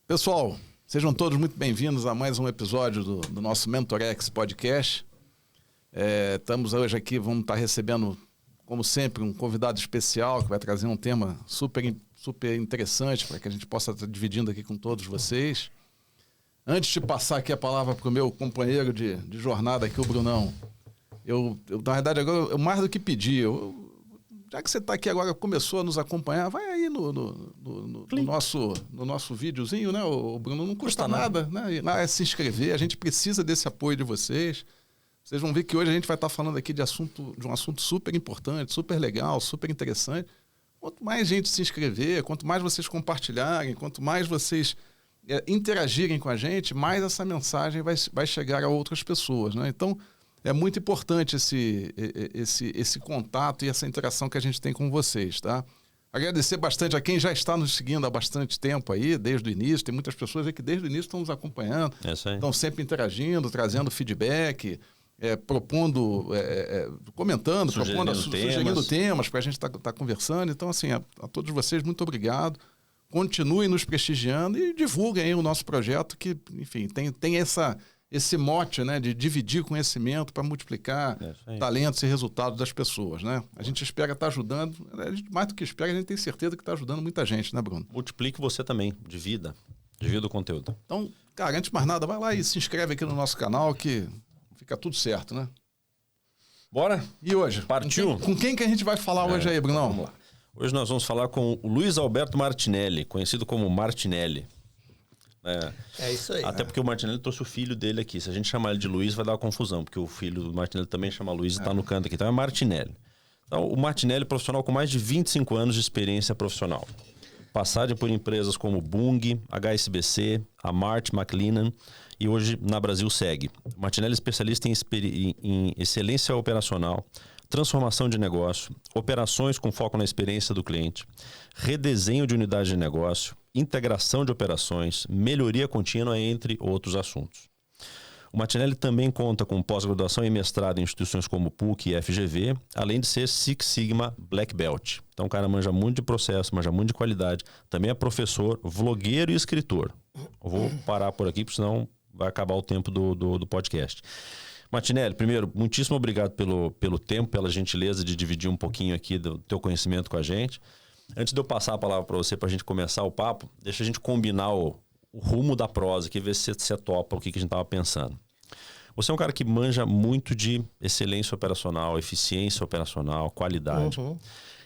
Pessoal, sejam todos muito bem-vindos a mais um episódio do nosso MentorX Podcast. Estamos hoje aqui, vamos estar recebendo, como sempre, um convidado especial que vai trazer um tema super interessante para que a gente possa estar dividindo aqui com todos vocês. Antes de passar aqui a palavra para o meu companheiro de jornada aqui, o Brunão, eu na verdade, agora, eu mais do que pedi, já que você está aqui agora, começou a nos acompanhar, vai aí no nosso videozinho, né, o Bruno? Não custa nada, né? É se inscrever, a gente precisa desse apoio de vocês. Vocês vão ver que hoje a gente vai estar falando aqui de um assunto super importante, super legal, super interessante. Quanto mais gente se inscrever, quanto mais vocês compartilharem, quanto mais vocês interagirem com a gente, mais essa mensagem vai chegar a outras pessoas, né? Então, é muito importante esse contato e essa interação que a gente tem com vocês, tá? Agradecer bastante a quem já está nos seguindo há bastante tempo aí, desde o início. Tem muitas pessoas aí que desde o início estão nos acompanhando, estão sempre interagindo, trazendo feedback, propondo, comentando, sugerindo temas para a gente tá conversando. Então, assim, a todos vocês, muito obrigado. Continuem nos prestigiando e divulguem aí o nosso projeto que, enfim, tem esse mote, né, de dividir conhecimento para multiplicar talentos e resultados das pessoas, né? A gente espera estar ajudando, mais do que espera, a gente tem certeza que está ajudando muita gente, né, Bruno? Multiplique você também, divida o conteúdo. Então, cara, antes de mais nada, vai lá e se inscreve aqui no nosso canal que fica tudo certo, né? Bora? E hoje? Partiu? Com quem que a gente vai falar hoje aí, Brunão? Vamos lá. Hoje nós vamos falar com o Luiz Alberto Martinelli, conhecido como Martinelli. É isso aí. Até porque o Martinelli trouxe o filho dele aqui. Se a gente chamar ele de Luiz, vai dar uma confusão, porque o filho do Martinelli também chama Luiz e está no canto aqui. Então é Martinelli. Então, o Martinelli é profissional com mais de 25 anos de experiência profissional. Passagem por empresas como Bung, HSBC, a Mart McLennan e hoje na Brasil segue. O Martinelli é especialista em excelência operacional, transformação de negócio, operações com foco na experiência do cliente, redesenho de unidade de negócio, integração de operações, melhoria contínua, entre outros assuntos. O Martinelli também conta com pós-graduação e mestrado em instituições como PUC e FGV, além de ser Six Sigma Black Belt. Então o cara manja muito de processo, manja muito de qualidade, também é professor, vlogueiro e escritor. Eu vou parar por aqui, porque senão vai acabar o tempo do podcast. Martinelli, primeiro, muitíssimo obrigado pelo tempo, pela gentileza de dividir um pouquinho aqui do teu conhecimento com a gente. Antes de eu passar a palavra para você, para a gente começar o papo, deixa a gente combinar o rumo da prosa aqui, ver se você topa o que a gente estava pensando. Você é um cara que manja muito de excelência operacional, eficiência operacional, qualidade. Uhum.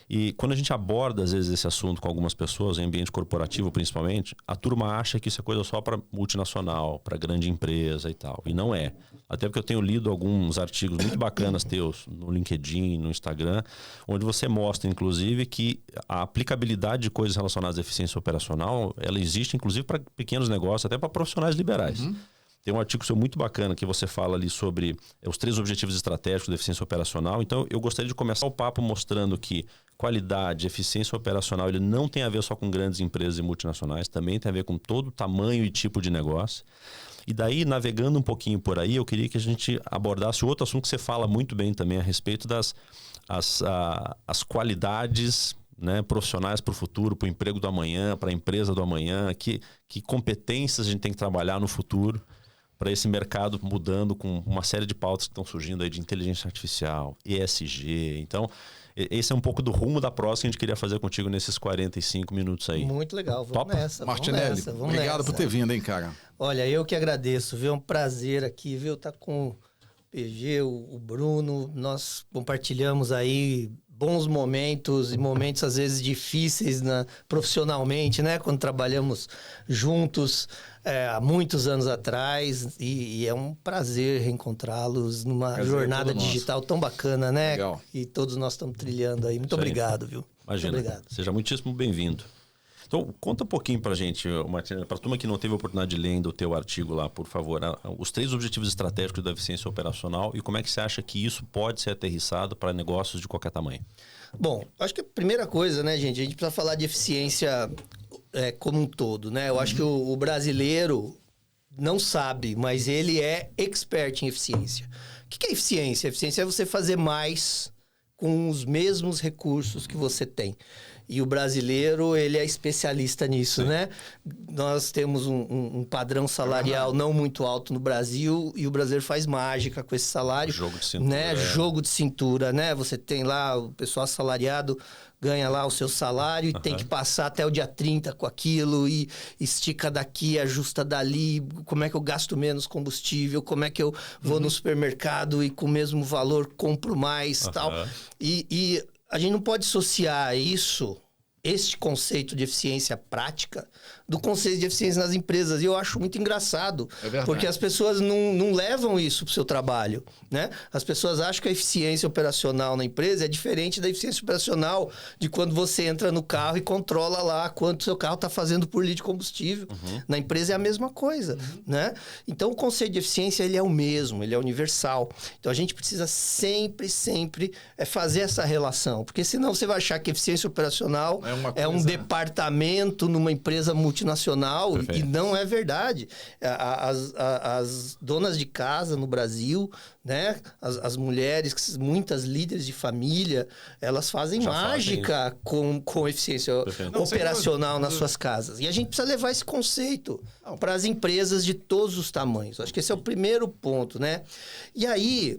E quando a gente aborda, às vezes, esse assunto com algumas pessoas, em ambiente corporativo principalmente, a turma acha que isso é coisa só para multinacional, para grande empresa e tal. E não é. Até porque eu tenho lido alguns artigos muito bacanas teus no LinkedIn, no Instagram, onde você mostra, inclusive, que a aplicabilidade de coisas relacionadas à eficiência operacional, ela existe, inclusive, para pequenos negócios, até para profissionais liberais. Uhum. Tem um artigo seu muito bacana que você fala ali sobre os 3 objetivos estratégicos da eficiência operacional. Então, eu gostaria de começar o papo mostrando que qualidade, eficiência operacional, ele não tem a ver só com grandes empresas e multinacionais, também tem a ver com todo tamanho e tipo de negócio. E daí, navegando um pouquinho por aí, eu queria que a gente abordasse outro assunto que você fala muito bem também a respeito das as qualidades, né, profissionais para o futuro, para o emprego do amanhã, para a empresa do amanhã, que competências a gente tem que trabalhar no futuro para esse mercado mudando com uma série de pautas que estão surgindo aí de inteligência artificial, ESG. Então, esse é um pouco do rumo da prosa que a gente queria fazer contigo nesses 45 minutos aí. Muito legal, vamos nessa. Martinelli, obrigado por ter vindo, hein, cara? Olha, eu que agradeço, viu? É um prazer aqui, viu? Tá com o PG, o Bruno, nós compartilhamos aí bons momentos e momentos às vezes difíceis profissionalmente, né? Quando trabalhamos juntos há muitos anos atrás e é um prazer reencontrá-los numa jornada digital tão bacana, né? Legal. E todos nós estamos trilhando aí. Muito obrigado, viu? Imagina. Muito obrigado. Seja muitíssimo bem-vindo. Então, conta um pouquinho pra gente, Martinelli, pra turma que não teve a oportunidade de ler ainda o teu artigo lá, por favor, os 3 objetivos estratégicos da eficiência operacional e como é que você acha que isso pode ser aterrissado para negócios de qualquer tamanho? Bom, acho que a primeira coisa, né, gente, a gente precisa falar de eficiência como um todo, né? Eu acho que o brasileiro não sabe, mas ele é expert em eficiência. O que é eficiência? Eficiência é você fazer mais com os mesmos recursos que você tem. E o brasileiro, ele é especialista nisso, né? Nós temos um padrão salarial não muito alto no Brasil e o brasileiro faz mágica com esse salário. Jogo de cintura. Né? Jogo de cintura, né? Você tem lá o pessoal assalariado ganha lá o seu salário e tem que passar até o dia 30 com aquilo e estica daqui, ajusta dali, como é que eu gasto menos combustível, como é que eu vou no supermercado e com o mesmo valor compro mais, tal. E a gente não pode associar este conceito de eficiência prática do conceito de eficiência nas empresas. E eu acho muito engraçado, porque as pessoas não levam isso para o seu trabalho, né? As pessoas acham que a eficiência operacional na empresa é diferente da eficiência operacional de quando você entra no carro e controla lá quanto seu carro está fazendo por litro de combustível. Na empresa é a mesma coisa, né? Então, o conceito de eficiência ele é o mesmo, ele é universal. Então, a gente precisa sempre fazer essa relação, porque senão você vai achar que eficiência operacional é um departamento numa empresa multinacional e não é verdade. As donas de casa no Brasil, né? As mulheres, muitas líderes de família, elas fazem mágica com eficiência operacional nas suas casas. E a gente precisa levar esse conceito para as empresas de todos os tamanhos. Acho que esse é o primeiro ponto, né? E aí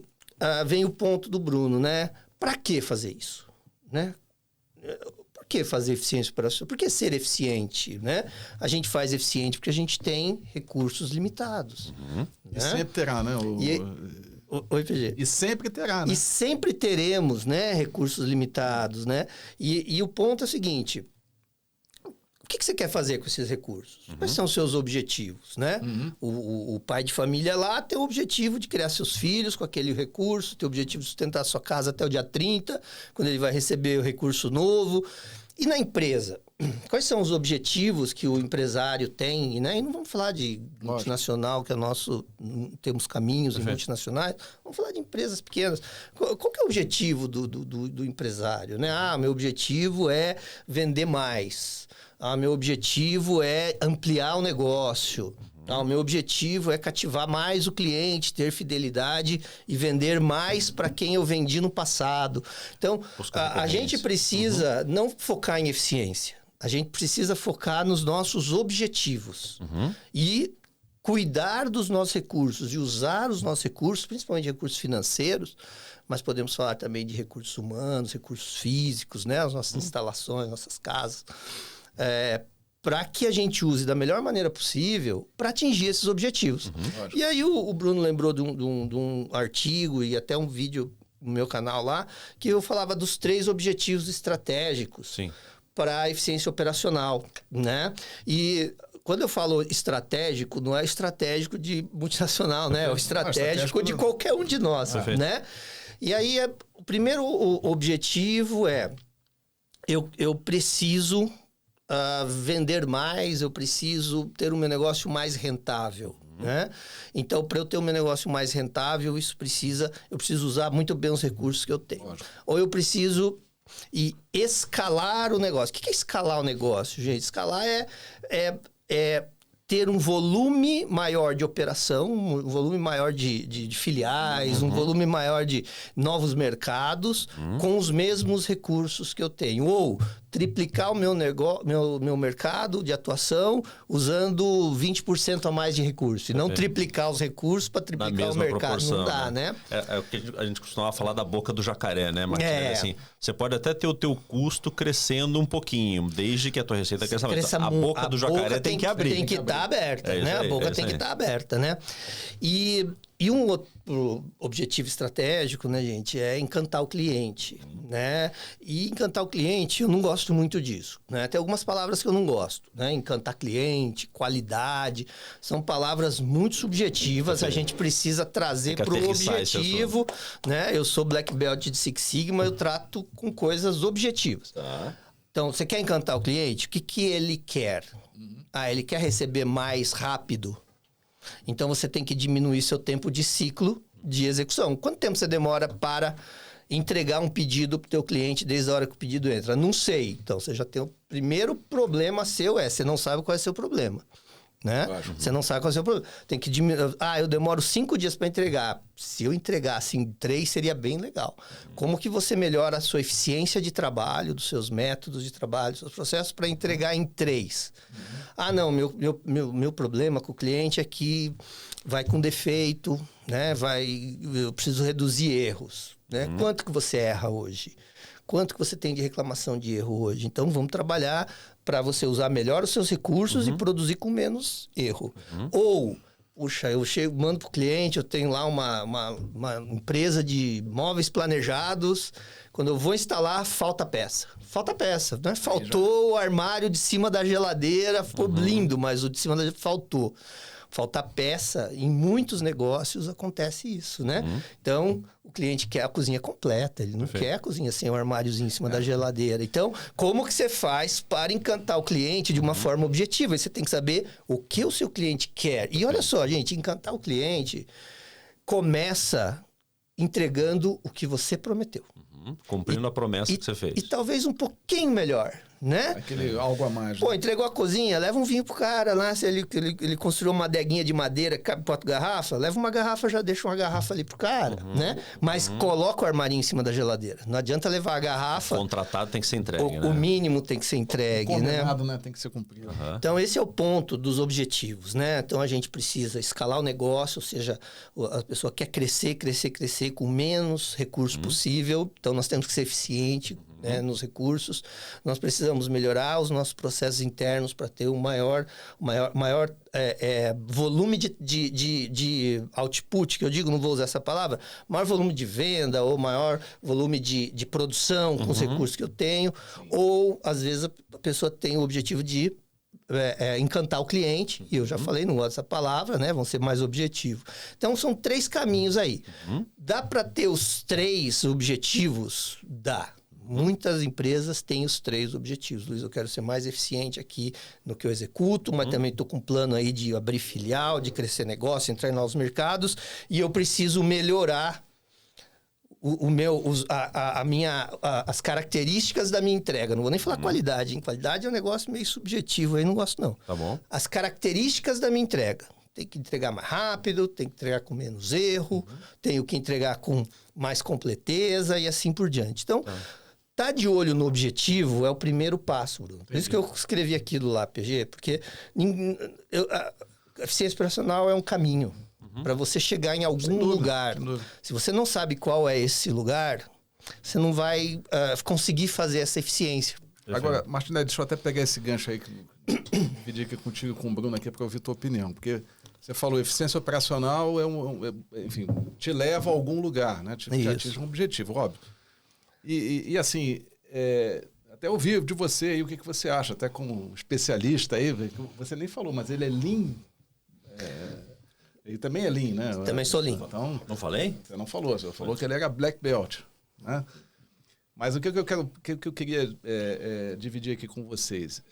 vem o ponto do Bruno, né? Para que fazer isso, né? Por que fazer eficiência operacional? Por que ser eficiente, né? A gente faz eficiente porque a gente tem recursos limitados. Né? E sempre terá, né? Oi, PG. E sempre terá, né? E sempre teremos, né? Recursos limitados, né? E o ponto é o seguinte... O que você quer fazer com esses recursos? Quais são os seus objetivos, né? O pai de família lá tem o objetivo de criar seus filhos com aquele recurso, tem o objetivo de sustentar a sua casa até o dia 30, quando ele vai receber o recurso novo. E na empresa, quais são os objetivos que o empresário tem? Né? E não vamos falar de multinacional, que é nosso... Temos caminhos em multinacionais. Vamos falar de empresas pequenas. Qual que é o objetivo do empresário? Né? Meu objetivo é vender mais. Meu objetivo é ampliar o negócio. O meu objetivo é cativar mais o cliente, ter fidelidade e vender mais para quem eu vendi no passado. Então, a gente precisa não focar em eficiência. A gente precisa focar nos nossos objetivos. E cuidar dos nossos recursos e usar os nossos recursos, principalmente recursos financeiros, mas podemos falar também de recursos humanos, recursos físicos, né? As nossas instalações, nossas casas. Para que a gente use da melhor maneira possível para atingir esses objetivos. E aí o Bruno lembrou de um artigo e até um vídeo no meu canal lá, que eu falava dos 3 objetivos estratégicos para a eficiência operacional, né? E quando eu falo estratégico, não é estratégico de multinacional, né? É o estratégico de qualquer um de nós, né? E aí o primeiro objetivo é eu preciso vender mais, eu preciso ter um meu negócio mais rentável, né? Então, para eu ter um meu negócio mais rentável, eu preciso usar muito bem os recursos que eu tenho. Ou eu preciso escalar o negócio. O que é escalar o negócio, gente? Escalar é ter um volume maior de operação, um volume maior de filiais, um volume maior de novos mercados com os mesmos recursos que eu tenho. Ou triplicar o meu mercado de atuação usando 20% a mais de recurso. E não triplicar os recursos para triplicar o mercado. Não dá, né? É o que a gente costumava falar da boca do jacaré, né, Martinelli? Assim, você pode até ter o teu custo crescendo um pouquinho, desde que a tua receita cresça. A boca do jacaré tem que abrir. Tem que estar aberta, né? A boca tem que estar aberta, né? E um outro objetivo estratégico, né, gente, é encantar o cliente, né? E encantar o cliente, eu não gosto muito disso, né? Tem algumas palavras que eu não gosto, né? Encantar cliente, qualidade, são palavras muito subjetivas, a gente precisa trazer para o objetivo, né? Eu sou Black Belt de Six Sigma, eu trato com coisas objetivas. Então, você quer encantar o cliente? O que ele quer? Ele quer receber mais rápido. Então, você tem que diminuir seu tempo de ciclo de execução. Quanto tempo você demora para entregar um pedido para o teu cliente desde a hora que o pedido entra? Não sei. Então, você já tem o primeiro problema seu você não sabe qual é o seu problema. né? Você não sabe qual é o seu problema. Tem que diminuir. Eu demoro 5 dias para entregar. Se eu entregasse em 3, seria bem legal. Como que você melhora a sua eficiência de trabalho, dos seus métodos de trabalho, dos seus processos, para entregar em 3? Não, meu problema com o cliente é que vai com defeito, né? Eu preciso reduzir erros, né? Quanto que você erra hoje? Quanto que você tem de reclamação de erro hoje? Então, vamos trabalhar para você usar melhor os seus recursos e produzir com menos erro. Ou, puxa, mando para o cliente, eu tenho lá uma empresa de móveis planejados. Quando eu vou instalar, falta peça. Falta peça, né? Faltou o armário de cima da geladeira, ficou lindo, mas o de cima da geladeira faltou. Falta peça, em muitos negócios acontece isso, né? Então, o cliente quer a cozinha completa, ele não quer a cozinha sem o armáriozinho em cima da geladeira. Então, como que você faz para encantar o cliente de uma forma objetiva? Você tem que saber o que o seu cliente quer. E olha só, gente, encantar o cliente começa entregando o que você prometeu. Cumprindo a promessa que você fez. E talvez um pouquinho melhor, né? Aquele algo a mais. Pô, entregou a cozinha, leva um vinho pro cara lá. Se ele construiu uma adeguinha de madeira que cabe 4 garrafas, leva uma garrafa, já deixa uma garrafa ali pro cara, né? Mas coloca o armarinho em cima da geladeira. Não adianta levar a garrafa. O contratado tem que ser entregue, né? O mínimo tem que ser entregue, né? Tem que ser cumprido. Então, esse é o ponto dos objetivos, né? Então, a gente precisa escalar o negócio, ou seja, a pessoa quer crescer com menos recurso possível. Então, nós temos que ser eficiente, né, nos recursos. Nós precisamos melhorar os nossos processos internos para ter um maior volume de output, que eu digo, não vou usar essa palavra, maior volume de venda ou maior volume de produção com os recursos que eu tenho. Ou, às vezes, a pessoa tem o objetivo de encantar o cliente, e eu já falei, não gosto dessa palavra, né? Vão ser mais objetivos. Então, são 3 caminhos aí. Dá para ter os 3 objetivos? Dá. Muitas empresas têm os 3 objetivos. Luiz, eu quero ser mais eficiente aqui no que eu executo, mas também estou com um plano aí de abrir filial, de crescer negócio, entrar em novos mercados, e eu preciso melhorar as características da minha entrega. Não vou nem falar qualidade, hein? Qualidade é um negócio meio subjetivo, aí não gosto não. Tá bom. As características da minha entrega. Tem que entregar mais rápido, tem que entregar com menos erro, tenho que entregar com mais completeza e assim por diante. Então, tá de olho no objetivo é o primeiro passo, Bruno. Por isso que eu escrevi aquilo lá, PG, porque a eficiência operacional é um caminho para você chegar em algum lugar. Se você não sabe qual é esse lugar, você não vai conseguir fazer essa eficiência. Agora, Martinelli, deixa eu até pegar esse gancho aí, dividir aqui contigo e com o Bruno aqui para ouvir tua opinião. Porque você falou, eficiência operacional enfim, te leva a algum lugar, né? Te atinge um objetivo, óbvio. E assim, até ouvir de você aí o que você acha, até como especialista aí, você nem falou, mas ele é Lean. Ele também é Lean, né? Também sou Lean. Então, não falei? Você não falou, você falou que ele era Black Belt, né? Mas o que eu queria dividir aqui com vocês?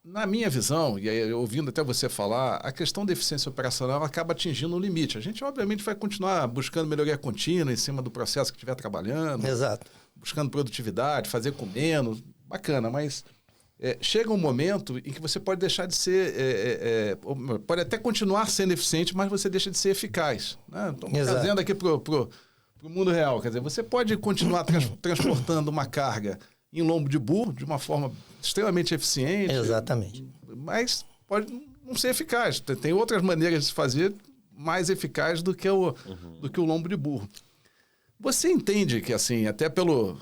Na minha visão, e aí, ouvindo até você falar, a questão da eficiência operacional acaba atingindo um limite. A gente, obviamente, vai continuar buscando melhoria contínua em cima do processo que estiver trabalhando. Exato. Buscando produtividade, fazer com menos. Bacana, mas chega um momento em que você pode deixar de ser... pode até continuar sendo eficiente, mas você deixa de ser eficaz. Né? Estamos trazendo aqui para o mundo real. Quer dizer, você pode continuar transportando uma carga em lombo de burro de uma forma extremamente eficiente. Exatamente. Mas pode não ser eficaz. Tem outras maneiras de se fazer mais eficaz do que o lombo de burro. Você entende que, assim, até pela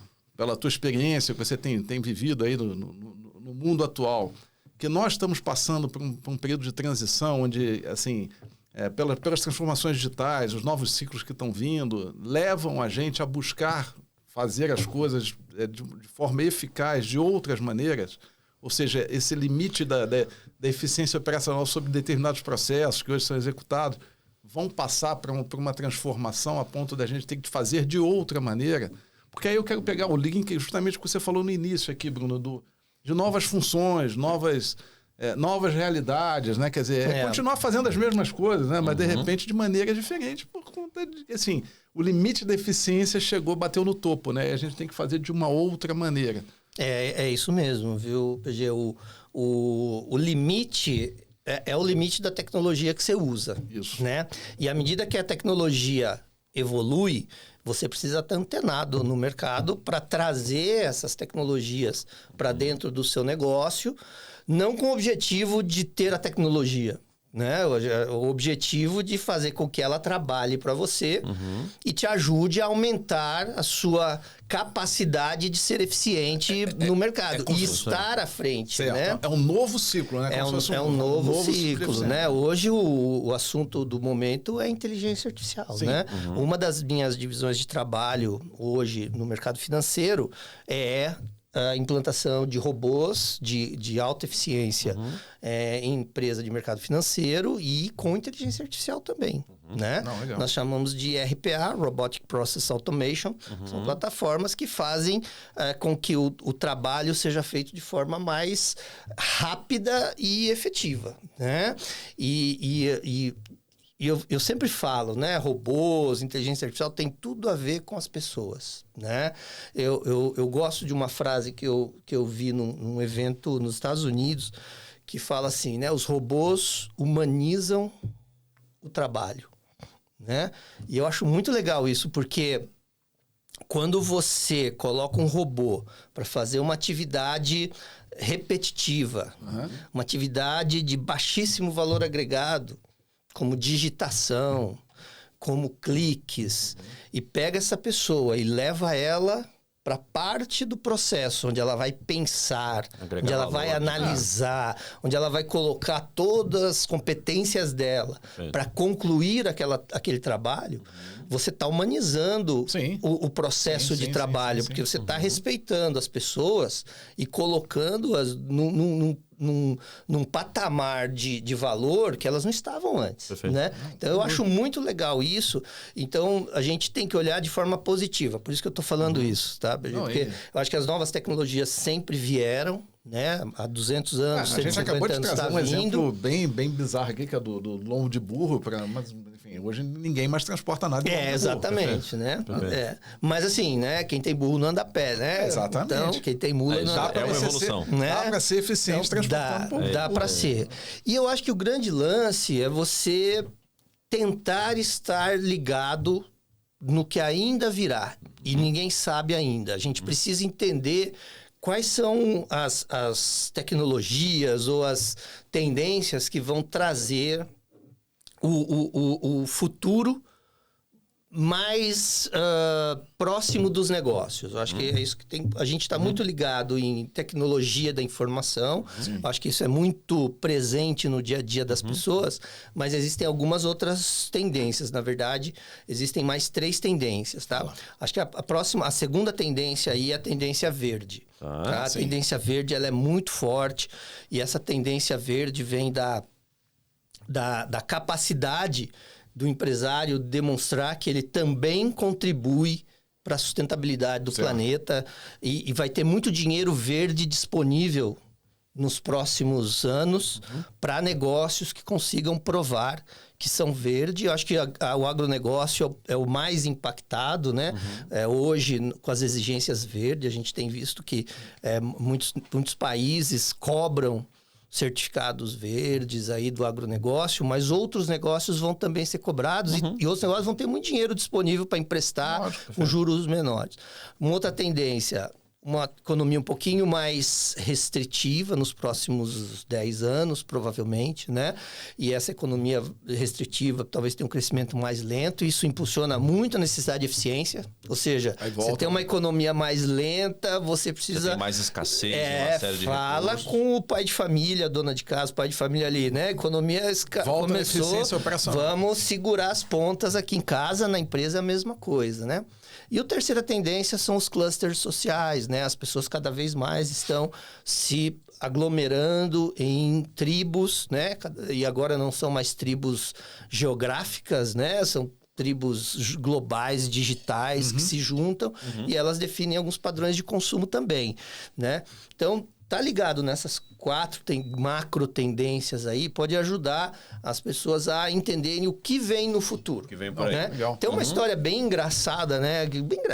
tua experiência que você tem vivido aí no mundo atual, que nós estamos passando por um período de transição onde, assim, pelas transformações digitais, os novos ciclos que estão vindo, levam a gente a buscar fazer as coisas de forma eficaz, de outras maneiras, ou seja, esse limite da eficiência operacional sobre determinados processos que hoje são executados, vão passar por uma transformação a ponto da gente ter que fazer de outra maneira. Porque aí eu quero pegar o link justamente que você falou no início aqui, Bruno, de novas funções, novas realidades, né? Quer dizer, continuar fazendo as mesmas coisas, né? Mas de repente de maneira diferente, por conta de, assim, o limite da eficiência bateu no topo, né? E a gente tem que fazer de uma outra maneira. É isso mesmo, viu, PG? O limite é o limite da tecnologia que você usa. Isso. Né? E à medida que a tecnologia evolui, você precisa estar antenado no mercado para trazer essas tecnologias para dentro do seu negócio, não com o objetivo de ter a tecnologia, né? O objetivo de fazer com que ela trabalhe para você e te ajude a aumentar a sua capacidade de ser eficiente no mercado e estar à frente, certo. né? É um novo ciclo, né? É um novo ciclo, né? Hoje o assunto do momento é inteligência artificial, né? Uma das minhas divisões de trabalho hoje no mercado financeiro é a implantação de robôs de alta eficiência em empresa de mercado financeiro e com inteligência artificial também, né? Não, legal. Nós chamamos de RPA, Robotic Process Automation. São plataformas que fazem com que o trabalho seja feito de forma mais rápida e efetiva, né? E eu sempre falo, né? Robôs, inteligência artificial tem tudo a ver com as pessoas, né? Eu gosto de uma frase que eu vi num evento nos Estados Unidos que fala assim, né? Os robôs humanizam o trabalho, né? E eu acho muito legal isso, porque quando você coloca um robô para fazer uma atividade repetitiva, uma atividade de baixíssimo valor agregado, como digitação, como cliques, e pega essa pessoa e leva ela para parte do processo onde ela vai pensar, onde ela vai analisar, onde ela vai colocar todas as competências dela para concluir aquele trabalho, você está humanizando o processo de trabalho, porque você está respeitando as pessoas e colocando-as num patamar de valor que elas não estavam antes, né? Então, eu acho muito legal isso. Então, a gente tem que olhar de forma positiva. Por isso que eu estou falando isso, tá? Porque eu acho que as novas tecnologias sempre vieram, né? Há 200 anos, a gente 150 acabou de anos trazer está um vindo. exemplo bem bizarro aqui, que é do lombo de burro, mas enfim, hoje ninguém mais transporta nada de lombo de burro. Exatamente, né? Mas assim, né? Quem tem burro não anda a pé, né? Exatamente. Então, quem tem mula não anda a pé. É uma evolução. Dá para ser eficiente transportando Dá para ser. E eu acho que o grande lance é você tentar estar ligado no que ainda virá. E ninguém sabe ainda. A gente precisa entender quais são as tecnologias ou as tendências que vão trazer o futuro mais próximo dos negócios. Eu acho que é isso que tem. A gente está muito ligado em tecnologia da informação. Eu acho que isso é muito presente no dia a dia das pessoas, mas existem algumas outras tendências. Na verdade, existem mais 3 tendências, tá? Acho que a segunda tendência aí é a tendência verde. Tá? A tendência verde, ela é muito forte, e essa tendência verde vem da capacidade do empresário demonstrar que ele também contribui para a sustentabilidade do planeta, e vai ter muito dinheiro verde disponível nos próximos anos para negócios que consigam provar que são verdes. Eu acho que o agronegócio é o mais impactado, né? Hoje, com as exigências verdes, a gente tem visto que muitos países cobram certificados verdes aí do agronegócio, mas outros negócios vão também ser cobrados e outros negócios vão ter muito dinheiro disponível para emprestar com juros menores. Uma outra tendência, uma economia um pouquinho mais restritiva nos próximos 10 anos, provavelmente, né? E essa economia restritiva talvez tenha um crescimento mais lento, e isso impulsiona muito a necessidade de eficiência. Ou seja, você tem uma economia mais lenta, você precisa... Você tem mais escassez, uma série de fala recursos. com o pai de família, a dona de casa, o pai de família ali, né? A economia começou, vamos segurar as pontas aqui em casa, na empresa é a mesma coisa, né? E a terceira tendência são os clusters sociais, né? As pessoas cada vez mais estão se aglomerando em tribos, né? E agora não são mais tribos geográficas, né? São tribos globais, digitais, que se juntam, e elas definem alguns padrões de consumo também, né? Então, tá ligado nessas 4 macro tendências aí, pode ajudar as pessoas a entenderem o que vem no futuro. O que vem por aí. Né? Legal. Tem uma história bem engraçada, né?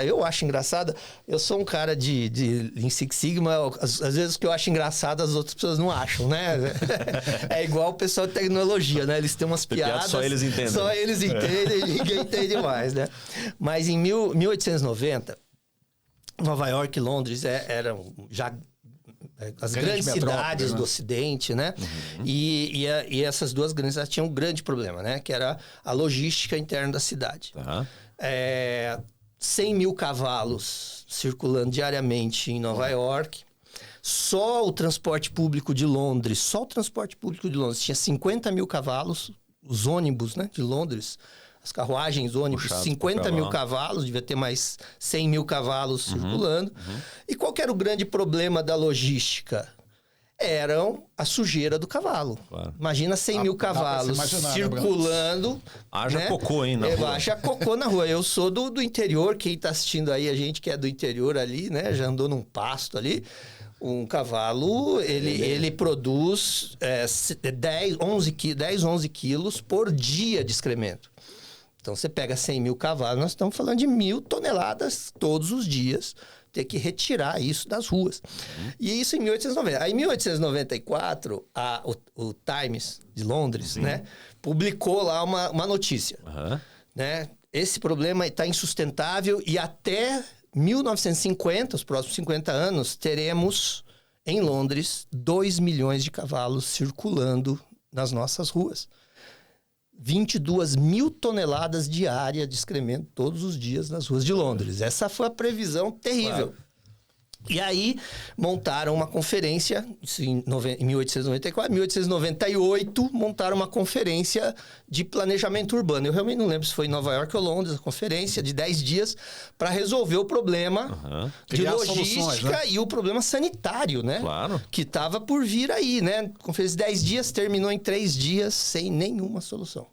Eu acho engraçada. Eu sou um cara de Lean Six Sigma. Às vezes o que eu acho engraçado, as outras pessoas não acham, né? É igual o pessoal de tecnologia, né? Eles têm umas piadas. Só eles entendem. Só eles entendem e ninguém entende mais, né? Mas em 1890, Nova York e Londres eram já as grandes cidades, né? Do Ocidente, né? E essas duas grandes cidades tinham um grande problema, né? Que era a logística interna da cidade. 100 mil cavalos circulando diariamente em Nova York. Só o transporte público de Londres, tinha 50 mil cavalos. Os ônibus, né, de Londres, as carruagens, ônibus, puxado 50 mil cavalos, devia ter mais 100 mil cavalos circulando. E qual que era o grande problema da logística? Eram a sujeira do cavalo. Claro. Imagina 100 mil cavalos circulando. Haja cocô, hein, na rua. Haja cocô na rua. Eu sou do interior, quem está assistindo aí, a gente que é do interior ali, né, já andou num pasto ali. Um cavalo, ele produz 10, 11 quilos por dia de excremento. Então, você pega 100 mil cavalos, nós estamos falando de 1.000 toneladas todos os dias, ter que retirar isso das ruas. E isso em 1890. Aí, em 1894, o Times de Londres, né, publicou lá uma notícia. Né? Esse problema está insustentável e até 1950, os próximos 50 anos, teremos em Londres 2 milhões de cavalos circulando nas nossas ruas. 22 mil toneladas diárias de excremento todos os dias nas ruas de Londres. Essa foi a previsão terrível. Claro. E aí, montaram uma conferência, em 1894, 1898, montaram uma conferência de planejamento urbano. Eu realmente não lembro se foi em Nova York ou Londres, a conferência de 10 dias, para resolver o problema de logística, né? E o problema sanitário, né? Claro. Que estava por vir aí, né? Conferência de 10 dias, terminou em 3 dias, sem nenhuma solução.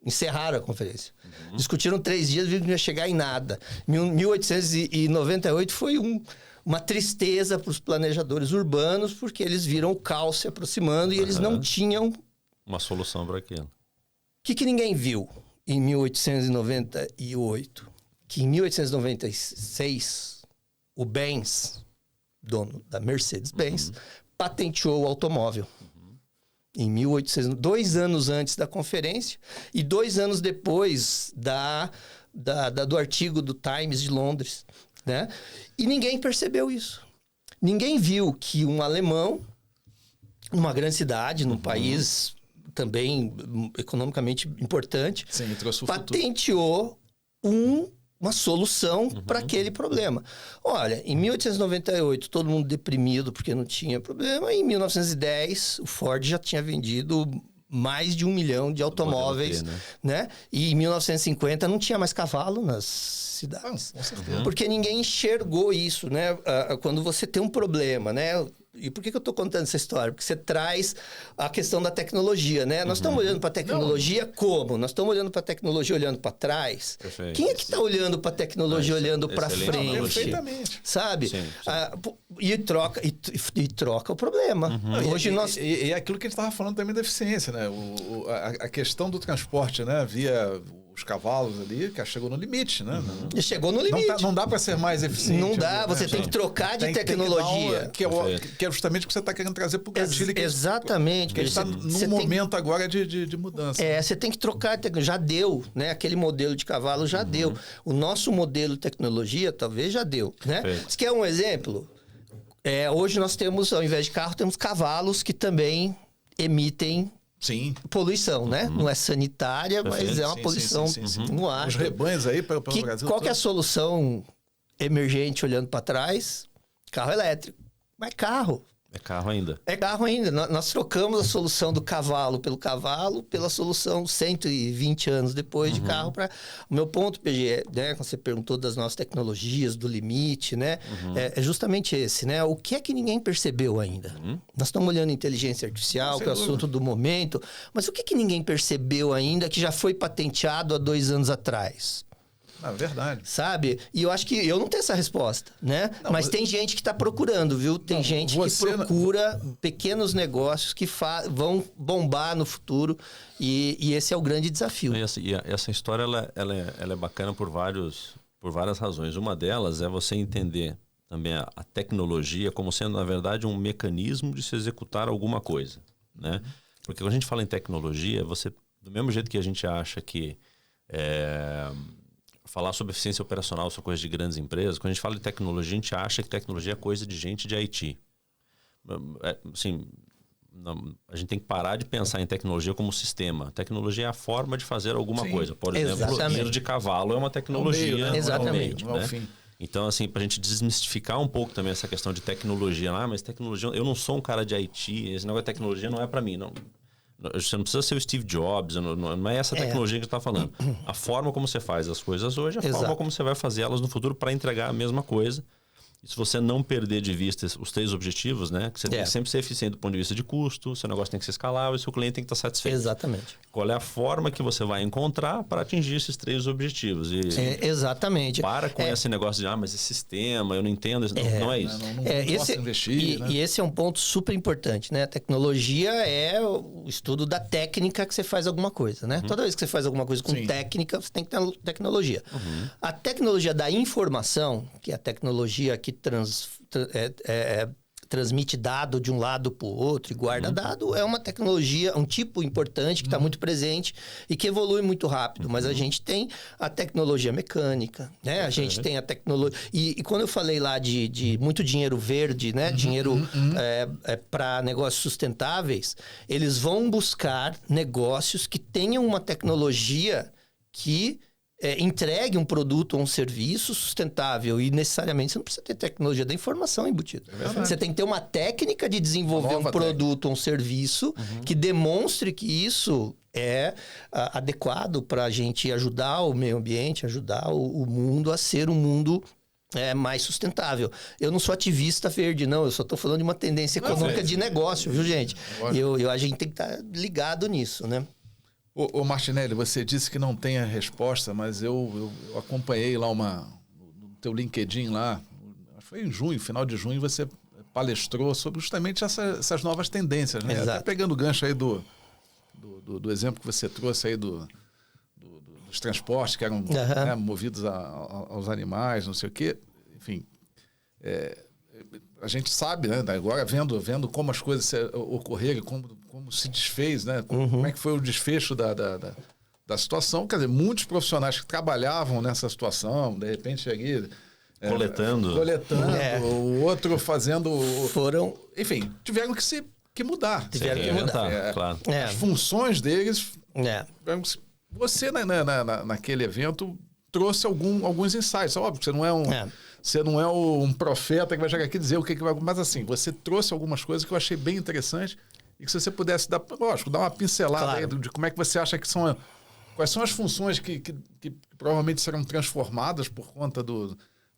Encerraram a conferência. Discutiram 3 dias, viram que não ia chegar em nada. 1898 foi uma tristeza para os planejadores urbanos, porque eles viram o caos se aproximando e eles não tinham uma solução para aquilo. O que ninguém viu em 1898? Que em 1896, o Benz, dono da Mercedes-Benz, patenteou o automóvel. Em 1800, 2 anos antes da conferência e 2 anos depois do artigo do Times de Londres, né? E ninguém percebeu isso. Ninguém viu que um alemão, numa grande cidade, num país também economicamente importante, sim, patenteou uma solução para aquele problema. Olha, em 1898, todo mundo deprimido porque não tinha problema. Em 1910, o Ford já tinha vendido mais de 1 milhão de automóveis, né? E em 1950 não tinha mais cavalo nas cidades. Com certeza. Porque ninguém enxergou isso, né? Quando você tem um problema, né? E por que eu estou contando essa história? Porque você traz a questão da tecnologia, né? Nós estamos olhando para a tecnologia como? Nós estamos olhando para a tecnologia olhando para trás? Perfeito. Quem é que está olhando para a tecnologia olhando para frente? Perfeitamente. Sabe? Sim. E troca o problema. Hoje nós... E aquilo que a gente estava falando também da eficiência, né? A questão do transporte, né? Via os cavalos ali, que chegou no limite, né? E chegou no limite. Não dá para ser mais eficiente. Não dá, você tem que trocar de tecnologia. Que é justamente o que você está querendo trazer para o gatilho. Exatamente. Que a gente está num momento agora de mudança. Você tem que trocar, já deu, né? Aquele modelo de cavalo já deu. O nosso modelo de tecnologia talvez já deu, né? Você quer um exemplo? Hoje nós temos, ao invés de carro, temos cavalos que também emitem poluição, né? Não é sanitária, mas é uma poluição no ar. Os rebanhos aí pelo Brasil. Qual que é a solução emergente olhando para trás? Carro elétrico. Mas carro. É carro ainda. É carro ainda. Nós trocamos a solução do cavalo pela solução 120 anos depois de carro para... O meu ponto, PG, né? Quando você perguntou das nossas tecnologias, do limite, né? É justamente esse, né? O que é que ninguém percebeu ainda? Nós estamos olhando inteligência artificial, que é o assunto do momento, mas o que ninguém percebeu ainda que já foi patenteado há 2 anos atrás? É verdade. Sabe? E eu acho que eu não tenho essa resposta, né? Mas tem gente que está procurando, viu? Tem gente que procura pequenos negócios que vão bombar no futuro e esse é o grande desafio. E essa história ela é bacana por várias razões. Uma delas é você entender também a tecnologia como sendo, na verdade, um mecanismo de se executar alguma coisa, né? Porque quando a gente fala em tecnologia, do mesmo jeito que a gente acha que falar sobre eficiência operacional são coisa de grandes empresas, quando a gente fala de tecnologia, a gente acha que tecnologia é coisa de gente de IT. Assim, a gente tem que parar de pensar em tecnologia como sistema. Tecnologia é a forma de fazer alguma coisa. Por exemplo, o giro de cavalo é uma tecnologia. Exatamente. Não é o fim. Então, assim, para a gente desmistificar um pouco também essa questão de tecnologia. Mas tecnologia... Eu não sou um cara de IT, esse negócio de tecnologia não é para mim. Não, você não precisa ser o Steve Jobs, não é essa tecnologia que você está falando. A forma como você faz as coisas hoje, forma como você vai fazer elas no futuro para entregar a mesma coisa. E se você não perder de vista os 3 objetivos, né? Que você tem que sempre ser eficiente do ponto de vista de custo, seu negócio tem que ser escalável e seu cliente tem que estar satisfeito. Exatamente. Qual é a forma que você vai encontrar para atingir esses 3 objetivos? Exatamente. Para com esse negócio de, mas esse sistema, eu não entendo. Não é isso. Não posso investir. E esse é um ponto super importante, né? A tecnologia é o estudo da técnica que você faz alguma coisa, né? Toda vez que você faz alguma coisa com técnica, você tem que ter tecnologia. A tecnologia da informação, que é a tecnologia que transmite dado de um lado para o outro e guarda dado, é uma tecnologia, um tipo importante que está muito presente e que evolui muito rápido. Mas a gente tem a tecnologia mecânica, né? A gente tem a tecnologia... E quando eu falei lá de muito dinheiro verde, né? Dinheiro para negócios sustentáveis, eles vão buscar negócios que tenham uma tecnologia que... entregue um produto ou um serviço sustentável e necessariamente você não precisa ter tecnologia da informação embutida. Você tem que ter uma técnica de desenvolver um produto ou um serviço que demonstre que isso é adequado para a gente ajudar o meio ambiente, ajudar o mundo a ser um mundo mais sustentável. Eu não sou ativista verde, não. Eu só estou falando de uma tendência econômica de negócio, viu, gente? A gente tem que estar ligado nisso, né? Ô Martinelli, você disse que não tem a resposta, mas eu acompanhei lá no teu LinkedIn lá, foi em junho, final de junho, você palestrou sobre justamente essas novas tendências, né? Exato. Até pegando o gancho aí do exemplo que você trouxe aí dos transportes que eram né, movidos aos animais, não sei o quê. Enfim, a gente sabe, né, agora vendo como as coisas ocorreram, como se desfez, né? Como é que foi o desfecho da situação. Quer dizer, muitos profissionais que trabalhavam nessa situação, de repente ali... Coletando. O outro fazendo... Enfim, tiveram que mudar. Tiveram que mudar, claro. As funções deles... Você, naquele evento, trouxe alguns insights. Óbvio que você não é você não é um profeta que vai chegar aqui e dizer o que vai... Mas assim, você trouxe algumas coisas que eu achei bem interessantes e que se você pudesse dar uma pincelada aí de como é que você acha que são... Quais são as funções que provavelmente serão transformadas por conta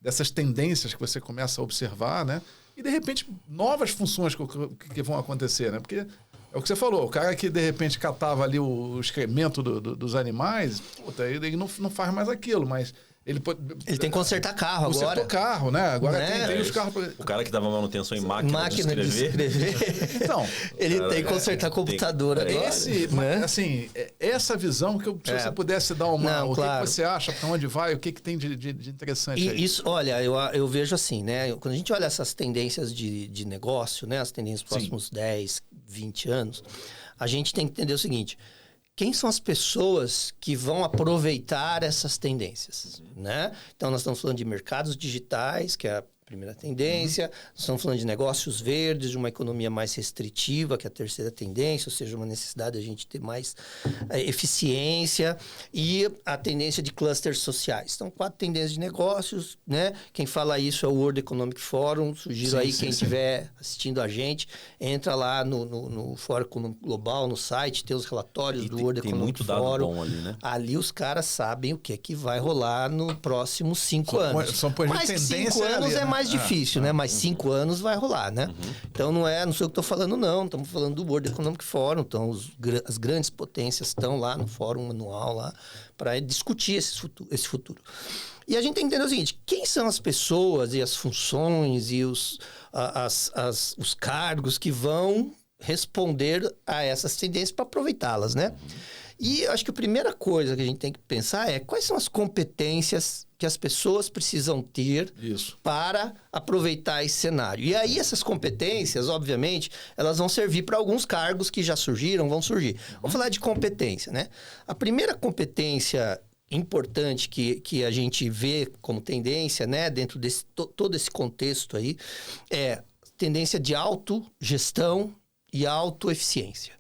dessas tendências que você começa a observar, né? E, de repente, novas funções que vão acontecer, né? Porque é o que você falou, o cara que, de repente, catava ali o excremento dos animais, ele não faz mais aquilo, mas... Ele tem que consertar carro agora. Consertou carro, né? Agora tem os carros... O cara que dava manutenção em máquina de escrever. Então, ele tem que consertar computador agora. Assim, essa visão que se você pudesse dar o que você acha, para onde vai, o que tem de interessante aí? Isso, olha, eu vejo assim, né? Quando a gente olha essas tendências de negócio, né? As tendências dos próximos 10, 20 anos, a gente tem que entender o seguinte... Quem são as pessoas que vão aproveitar essas tendências, né? Então, nós estamos falando de mercados digitais, que é a primeira tendência. Nós estamos falando de negócios verdes, de uma economia mais restritiva, que é a terceira tendência, ou seja, uma necessidade de a gente ter mais eficiência. E a tendência de clusters sociais. Então, 4 tendências de negócios, né? Quem fala isso é o World Economic Forum. Sugiro quem estiver assistindo a gente, entra lá no Fórum Econômico Global, no site, tem os relatórios do World Economic Forum. Tem muito dado bom ali, né? Ali os caras sabem o que vai rolar no próximo 5 anos. São Mas 5 anos é mais difícil, né? Mas 5 anos vai rolar, né? Então não sou eu que estou falando, não. Estamos falando do World Economic Forum. Então as grandes potências estão lá no fórum anual lá para discutir esse futuro. E a gente tem que entender o seguinte: quem são as pessoas e as funções e os cargos que vão responder a essas tendências para aproveitá-las, né? E acho que a primeira coisa que a gente tem que pensar é quais são as competências que as pessoas precisam ter para aproveitar esse cenário. E aí essas competências, obviamente, elas vão servir para alguns cargos que já surgiram, vão surgir. Vamos falar de competência, né? A primeira competência importante que a gente vê como tendência, né, dentro desse todo esse contexto aí, é tendência de autogestão e autoeficiência.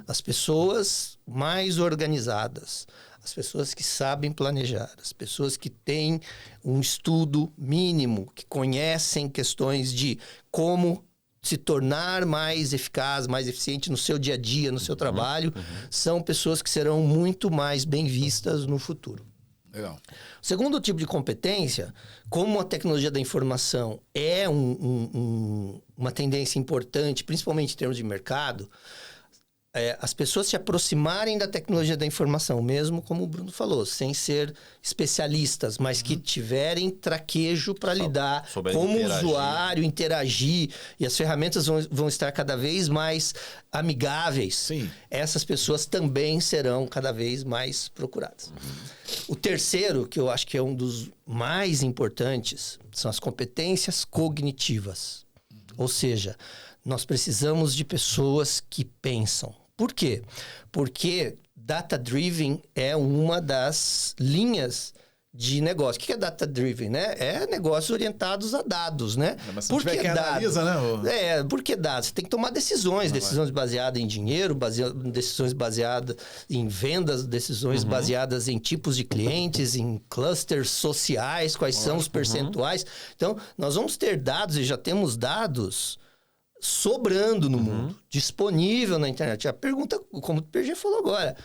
As pessoas mais organizadas, as pessoas que sabem planejar, as pessoas que têm um estudo mínimo, que conhecem questões de como se tornar mais eficaz, mais eficiente no seu dia a dia, no seu trabalho, são pessoas que serão muito mais bem vistas no futuro. Legal. O segundo tipo de competência, como a tecnologia da informação é uma tendência importante, principalmente em termos de mercado, as pessoas se aproximarem da tecnologia da informação, mesmo como o Bruno falou, sem ser especialistas, mas que tiverem traquejo para lidar como usuário, interagir, e as ferramentas vão estar cada vez mais amigáveis. Sim. Essas pessoas também serão cada vez mais procuradas. O terceiro, que eu acho que é um dos mais importantes, são as competências cognitivas. Ou seja, nós precisamos de pessoas que pensam. Por quê? Porque data-driven é uma das linhas de negócio. O que é data-driven, né? É negócios orientados a dados, né? Mas se por que analisa, né? Por que dados? Você tem que tomar decisões. Decisões baseadas em dinheiro, decisões baseadas em vendas, decisões baseadas em tipos de clientes, em clusters sociais, quais são os percentuais. Então, nós vamos ter dados e já temos dados sobrando no mundo, disponível na internet. A pergunta, como o PG falou agora,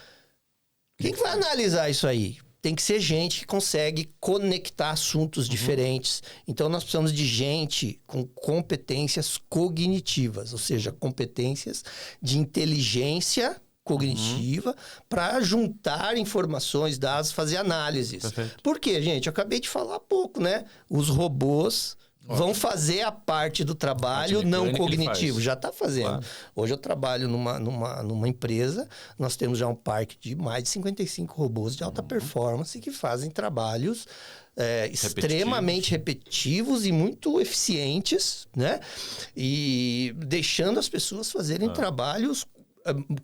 quem que vai analisar isso aí? Tem que ser gente que consegue conectar assuntos diferentes. Então, nós precisamos de gente com competências cognitivas, ou seja, competências de inteligência cognitiva para juntar informações, dados, fazer análises. Perfeito. Por quê, gente? Eu acabei de falar há pouco, né? Os robôs vão fazer a parte do trabalho não cognitivo. Já está fazendo. Claro. Hoje eu trabalho numa empresa, nós temos já um parque de mais de 55 robôs de alta performance que fazem trabalhos extremamente repetitivos e muito eficientes, né? E deixando as pessoas fazerem trabalhos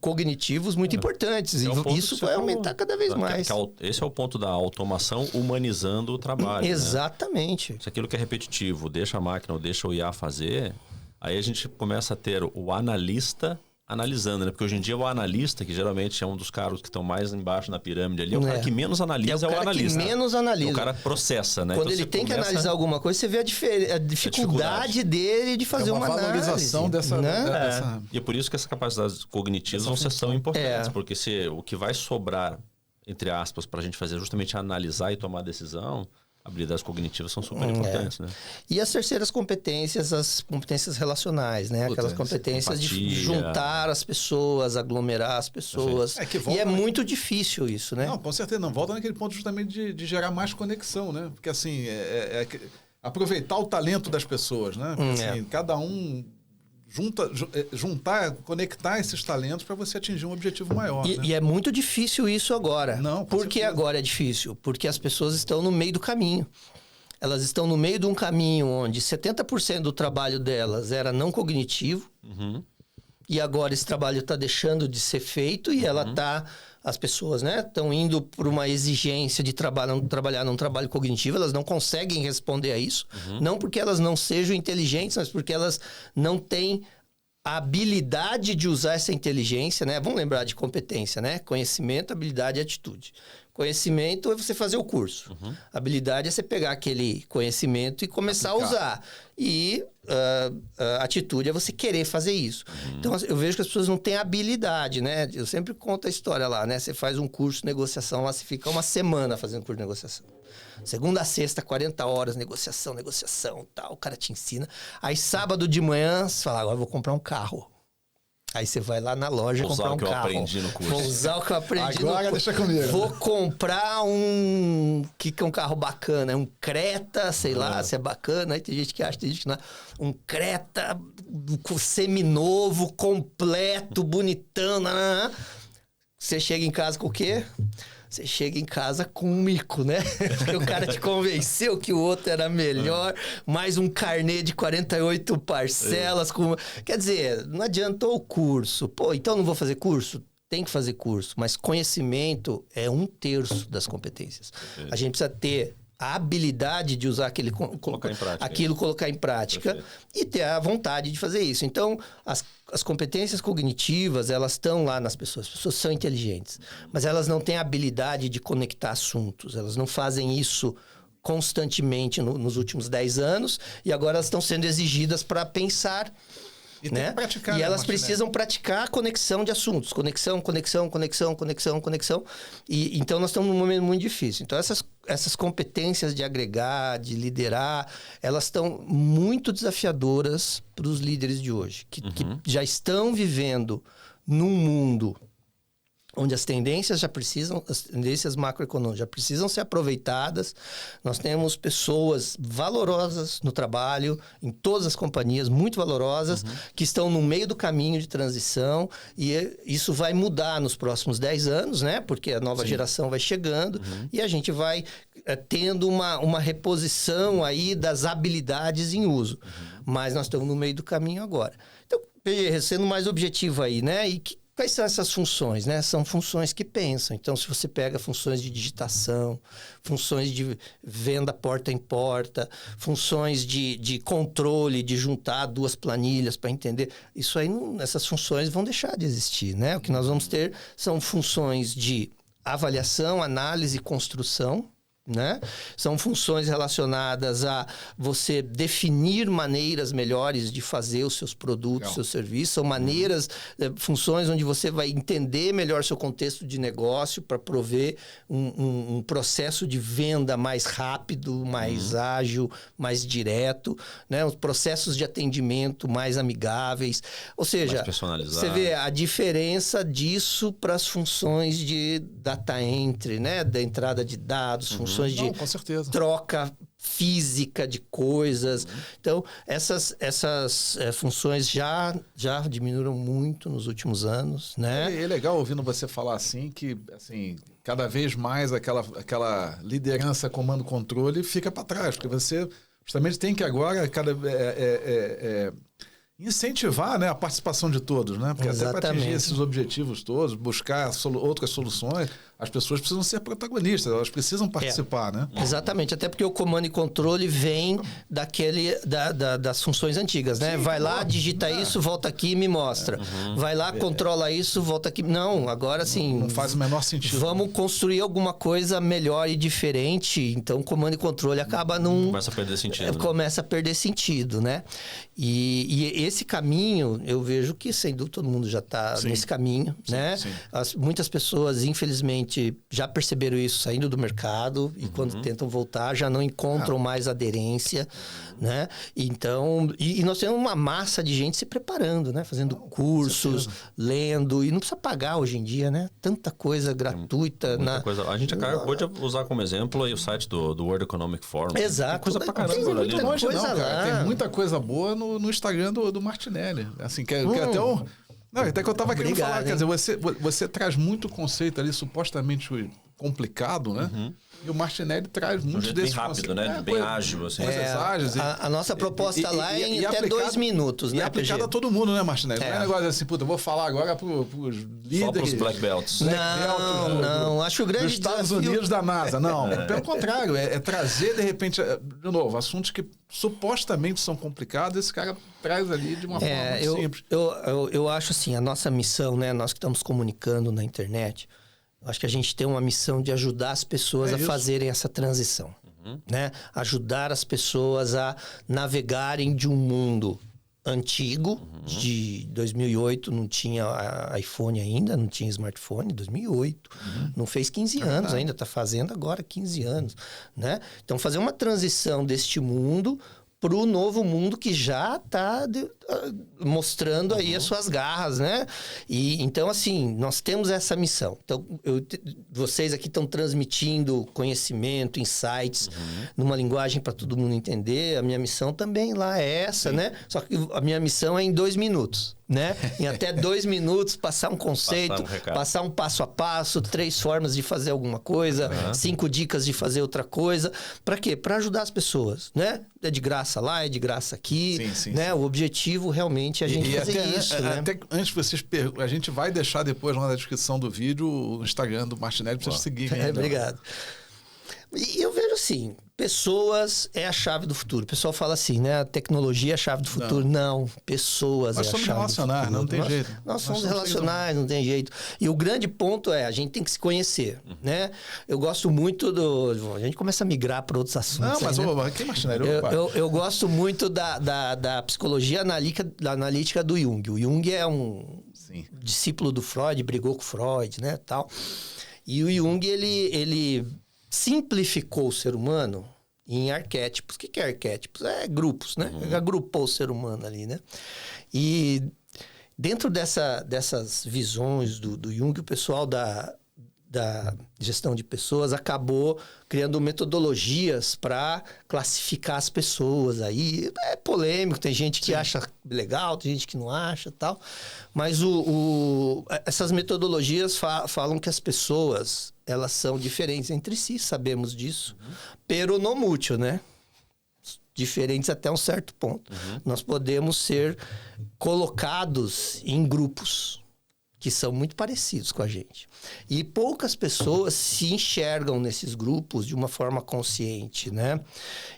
cognitivos muito importantes. E isso vai aumentar cada vez mais. Esse é o ponto da automação humanizando o trabalho. Exatamente. Né? Se aquilo que é repetitivo deixa a máquina ou deixa o IA fazer, aí a gente começa a ter o analista analisando, né? Porque hoje em dia o analista, que geralmente é um dos caras que estão mais embaixo na pirâmide ali, é o cara que menos analisa, é o analista. Que menos analisa. O cara processa, né? Quando então ele tem que analisar alguma coisa, você vê a dificuldade dele de fazer uma valorização análise. dessa... E é por isso que essas capacidades cognitivas vão ser tão importantes, porque o que vai sobrar, entre aspas, para a gente fazer justamente analisar e tomar decisão, habilidades cognitivas são super importantes, né? E as terceiras competências, as competências relacionais, né? Aquelas competências de juntar as pessoas, aglomerar as pessoas. E é muito difícil isso, né? Não, com certeza não. Volta naquele ponto justamente de gerar mais conexão, né? Porque assim, aproveitar o talento das pessoas, né? Porque, assim, cada um conectar esses talentos para você atingir um objetivo maior. E é muito difícil isso agora. Não, por que agora é difícil? Porque as pessoas estão no meio do caminho. Elas estão no meio de um caminho onde 70% do trabalho delas era não cognitivo. E agora esse trabalho está deixando de ser feito e as pessoas, né, estão indo por uma exigência de trabalhar num trabalho cognitivo, elas não conseguem responder a isso, não porque elas não sejam inteligentes, mas porque elas não têm a habilidade de usar essa inteligência, né? Vamos lembrar de competência, né? Conhecimento, habilidade e atitude. Conhecimento é você fazer o curso. Habilidade é você pegar aquele conhecimento e começar a usar. E atitude, é você querer fazer isso. Então, eu vejo que as pessoas não têm habilidade, né? Eu sempre conto a história lá, né? Você faz um curso de negociação lá, você fica uma semana fazendo curso de negociação. Segunda a sexta, 40 horas, negociação, tal. O cara te ensina. Aí, sábado de manhã, você fala, agora eu vou comprar um carro. Aí você vai lá na loja comprar um carro. Vou usar o que eu aprendi no curso. Vou usar o que eu aprendi no Agora deixa comigo. Vou comprar um... O que é um carro bacana? É um Creta, sei lá, se é bacana. Aí tem gente que acha, tem gente que não. Um Creta seminovo, completo, bonitão. Você chega em casa com o quê? Você chega em casa com um mico, né? Porque o cara te convenceu que o outro era melhor, mais um carnê de 48 parcelas. Quer dizer, não adiantou o curso. Pô, então não vou fazer curso? Tem que fazer curso, mas conhecimento é 1/3 das competências. A gente precisa ter a habilidade de usar colocar em prática e ter a vontade de fazer isso. Então, as competências cognitivas, elas estão lá nas pessoas. As pessoas são inteligentes, mas elas não têm a habilidade de conectar assuntos. Elas não fazem isso constantemente nos últimos 10 anos e agora elas estão sendo exigidas para pensar. E tem que praticar, e elas Martinelli? precisam praticar a conexão de assuntos. Conexão. E então, nós estamos num momento muito difícil. Então, essas competências de agregar, de liderar, elas estão muito desafiadoras para os líderes de hoje. Que já estão vivendo num mundo onde as tendências macroeconômicas já precisam ser aproveitadas. Nós temos pessoas valorosas no trabalho, em todas as companhias, muito valorosas, que estão no meio do caminho de transição, e isso vai mudar nos próximos 10 anos, né? Porque a nova geração vai chegando, e a gente vai tendo uma reposição aí das habilidades em uso. Mas nós estamos no meio do caminho agora. Então, sendo mais objetivo aí, né? Quais são essas funções, né? São funções que pensam. Então, se você pega funções de digitação, funções de venda porta em porta, funções de controle, de juntar 2 planilhas para entender, isso aí, essas funções vão deixar de existir, né? O que nós vamos ter são funções de avaliação, análise e construção, né? São funções relacionadas a você definir maneiras melhores de fazer os seus produtos, seus serviços. São funções onde você vai entender melhor seu contexto de negócio para prover um processo de venda mais rápido, mais ágil, mais direto, né? Os processos de atendimento mais amigáveis. Ou seja, você vê a diferença disso para as funções de data entry, né? Da entrada de dados, funções de com certeza. troca física de coisas. Então, essas funções já diminuíram muito nos últimos anos, né? É legal ouvindo você falar assim, que assim, cada vez mais aquela liderança, comando, controle fica para trás, porque você justamente tem que agora incentivar, né, a participação de todos, né? Porque até para atingir esses objetivos todos, buscar outras soluções, as pessoas precisam ser protagonistas, elas precisam participar, né? Exatamente, até porque o comando e controle vem das funções antigas, né? Vai lá, digita isso, volta aqui e me mostra. Vai lá, controla isso, volta aqui. Não, agora sim... Não faz o menor sentido. Vamos construir alguma coisa melhor e diferente, então o comando e controle acaba num... Começa a perder sentido. Começa a perder sentido, né? E esse caminho, eu vejo que, sem dúvida, todo mundo já está nesse caminho, né? Sim. Muitas pessoas, infelizmente, já perceberam isso saindo do mercado e quando tentam voltar, já não encontram mais aderência, né? Então, e nós temos uma massa de gente se preparando, né? Fazendo cursos, lendo, e não precisa pagar hoje em dia, né? Tanta coisa gratuita. Coisa. A gente acabou de usar como exemplo aí o site do World Economic Forum. Exato. Tem coisa pra caramba. Tem muita coisa lá. Tem muita coisa boa no Instagram do Martinelli. Assim, que até um... Não, até que eu estava querendo falar, quer dizer, você traz muito conceito ali, supostamente complicado, né? E o Martinelli traz muitos desses bem rápido, né? Bem ágil, assim. A nossa proposta lá é em até 2 minutos, né? E aplicado a todo mundo, né, Martinelli? Não é negócio assim, puta, eu vou falar agora pros líderes... Só pros Black Belts. Não. Acho o grande dos Estados Unidos da NASA. Não, pelo contrário. É trazer, de repente, de novo, assuntos que supostamente são complicados, esse cara traz ali de uma forma muito simples. Eu acho assim, a nossa missão, né? Nós que estamos comunicando na internet... Acho que a gente tem uma missão de ajudar as pessoas a fazerem essa transição. né? Ajudar as pessoas a navegarem de um mundo antigo, de 2008, não tinha iPhone ainda, não tinha smartphone, 2008. Não fez 15 anos ainda, está fazendo agora 15 anos, né? Então, fazer uma transição deste mundo para o novo mundo que já está mostrando aí as suas garras, né? E então, assim, nós temos essa missão. Então, vocês aqui estão transmitindo conhecimento, insights, numa linguagem para todo mundo entender. A minha missão também lá é essa, né? Só que a minha missão é em 2 minutos, né? Em até 2 minutos, passar um conceito, passar um passo a passo, 3 formas de fazer alguma coisa, 5 dicas de fazer outra coisa. Para quê? Para ajudar as pessoas, né? É de graça lá, é de graça aqui, né? O objetivo realmente é a gente fazer isso, né? Até antes de vocês perguntarem, a gente vai deixar depois lá na descrição do vídeo o Instagram do Martinelli para vocês seguirem. Obrigado. E eu vejo assim, pessoas é a chave do futuro. O pessoal fala assim, né? A tecnologia é a chave do futuro. Não, pessoas é a chave do futuro. Nós somos relacionais, não tem jeito. Nós somos relacionais, não tem jeito. E o grande ponto é, a gente tem que se conhecer, né? Eu gosto muito do... A gente começa a migrar para outros assuntos. Não, mas aí, aqui, Martinelli, eu gosto muito da psicologia analítica do Jung. O Jung é um discípulo do Freud, brigou com o Freud, né? Tal. E o Jung, ele simplificou o ser humano em arquétipos. O que é arquétipos? É grupos, né? Ele agrupou o ser humano ali, né? E dentro dessas visões do Jung, o pessoal da gestão de pessoas acabou criando metodologias para classificar as pessoas. Aí é polêmico, tem gente que acha legal, tem gente que não acha, tal. Mas essas metodologias falam que as pessoas, elas são diferentes entre si, sabemos disso. Pero no mucho, né? Diferentes até um certo ponto. Nós podemos ser colocados em grupos que são muito parecidos com a gente. E poucas pessoas se enxergam nesses grupos de uma forma consciente, né?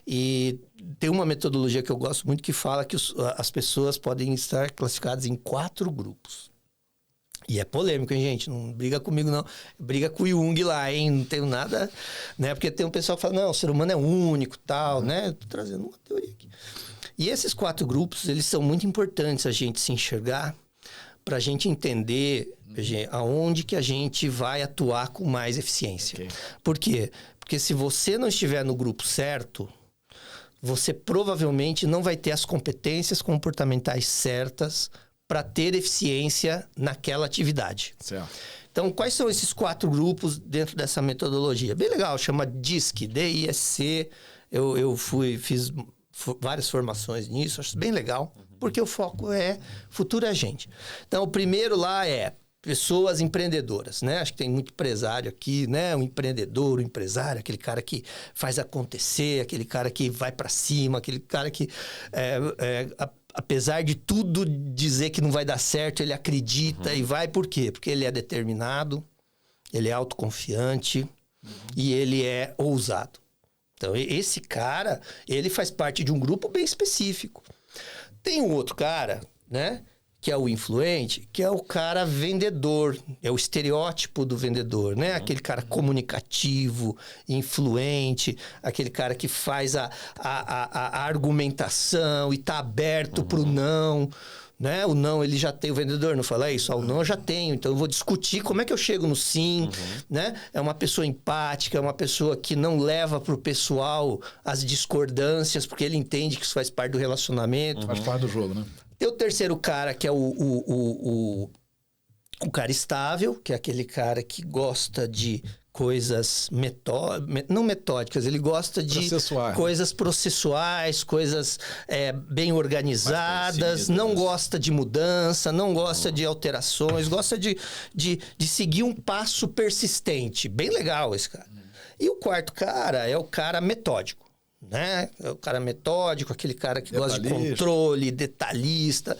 E tem uma metodologia que eu gosto muito que fala que as pessoas podem estar classificadas em 4 grupos. E é polêmico, hein, gente? Não briga comigo, não. Briga com o Jung lá, hein? Não tenho nada... né? Porque tem um pessoal que fala, não, o ser humano é único, tal, né? Tô trazendo uma teoria aqui. E esses 4 grupos, eles são muito importantes a gente se enxergar para a gente entender aonde que a gente vai atuar com mais eficiência. Por quê? Porque se você não estiver no grupo certo, você provavelmente não vai ter as competências comportamentais certas para ter eficiência naquela atividade. Certo. Então, quais são esses 4 grupos dentro dessa metodologia? Bem legal, chama DISC, D-I-S-C. Eu fiz várias formações nisso, acho bem legal, porque o foco é futuro é a gente. Então, o primeiro lá é pessoas empreendedoras, né? Acho que tem muito empresário aqui, né? Um empreendedor, um empresário, aquele cara que faz acontecer, aquele cara que vai para cima, aquele cara que, apesar de tudo dizer que não vai dar certo, ele acredita e vai. Por quê? Porque ele é determinado, ele é autoconfiante e ele é ousado. Então, esse cara, ele faz parte de um grupo bem específico. Tem um outro cara, né? Que é o influente, que é o cara vendedor. É o estereótipo do vendedor, né? Aquele cara comunicativo, influente, aquele cara que faz a argumentação e tá aberto pro não, né? O não, ele já tem, o vendedor não fala isso, o não eu já tenho, então eu vou discutir como é que eu chego no sim, né? É uma pessoa empática, é uma pessoa que não leva pro pessoal as discordâncias, porque ele entende que isso faz parte do relacionamento. Faz parte do jogo, né? Tem o terceiro cara, que é o cara estável, que é aquele cara que gosta de coisas não metódicas, ele gosta de coisas processuais, coisas bem organizadas, não gosta de mudança, não gosta de alterações, gosta de seguir um passo persistente. Bem legal esse cara. E o quarto cara é o cara metódico, né? É o cara metódico, aquele cara que gosta de controle, detalhista.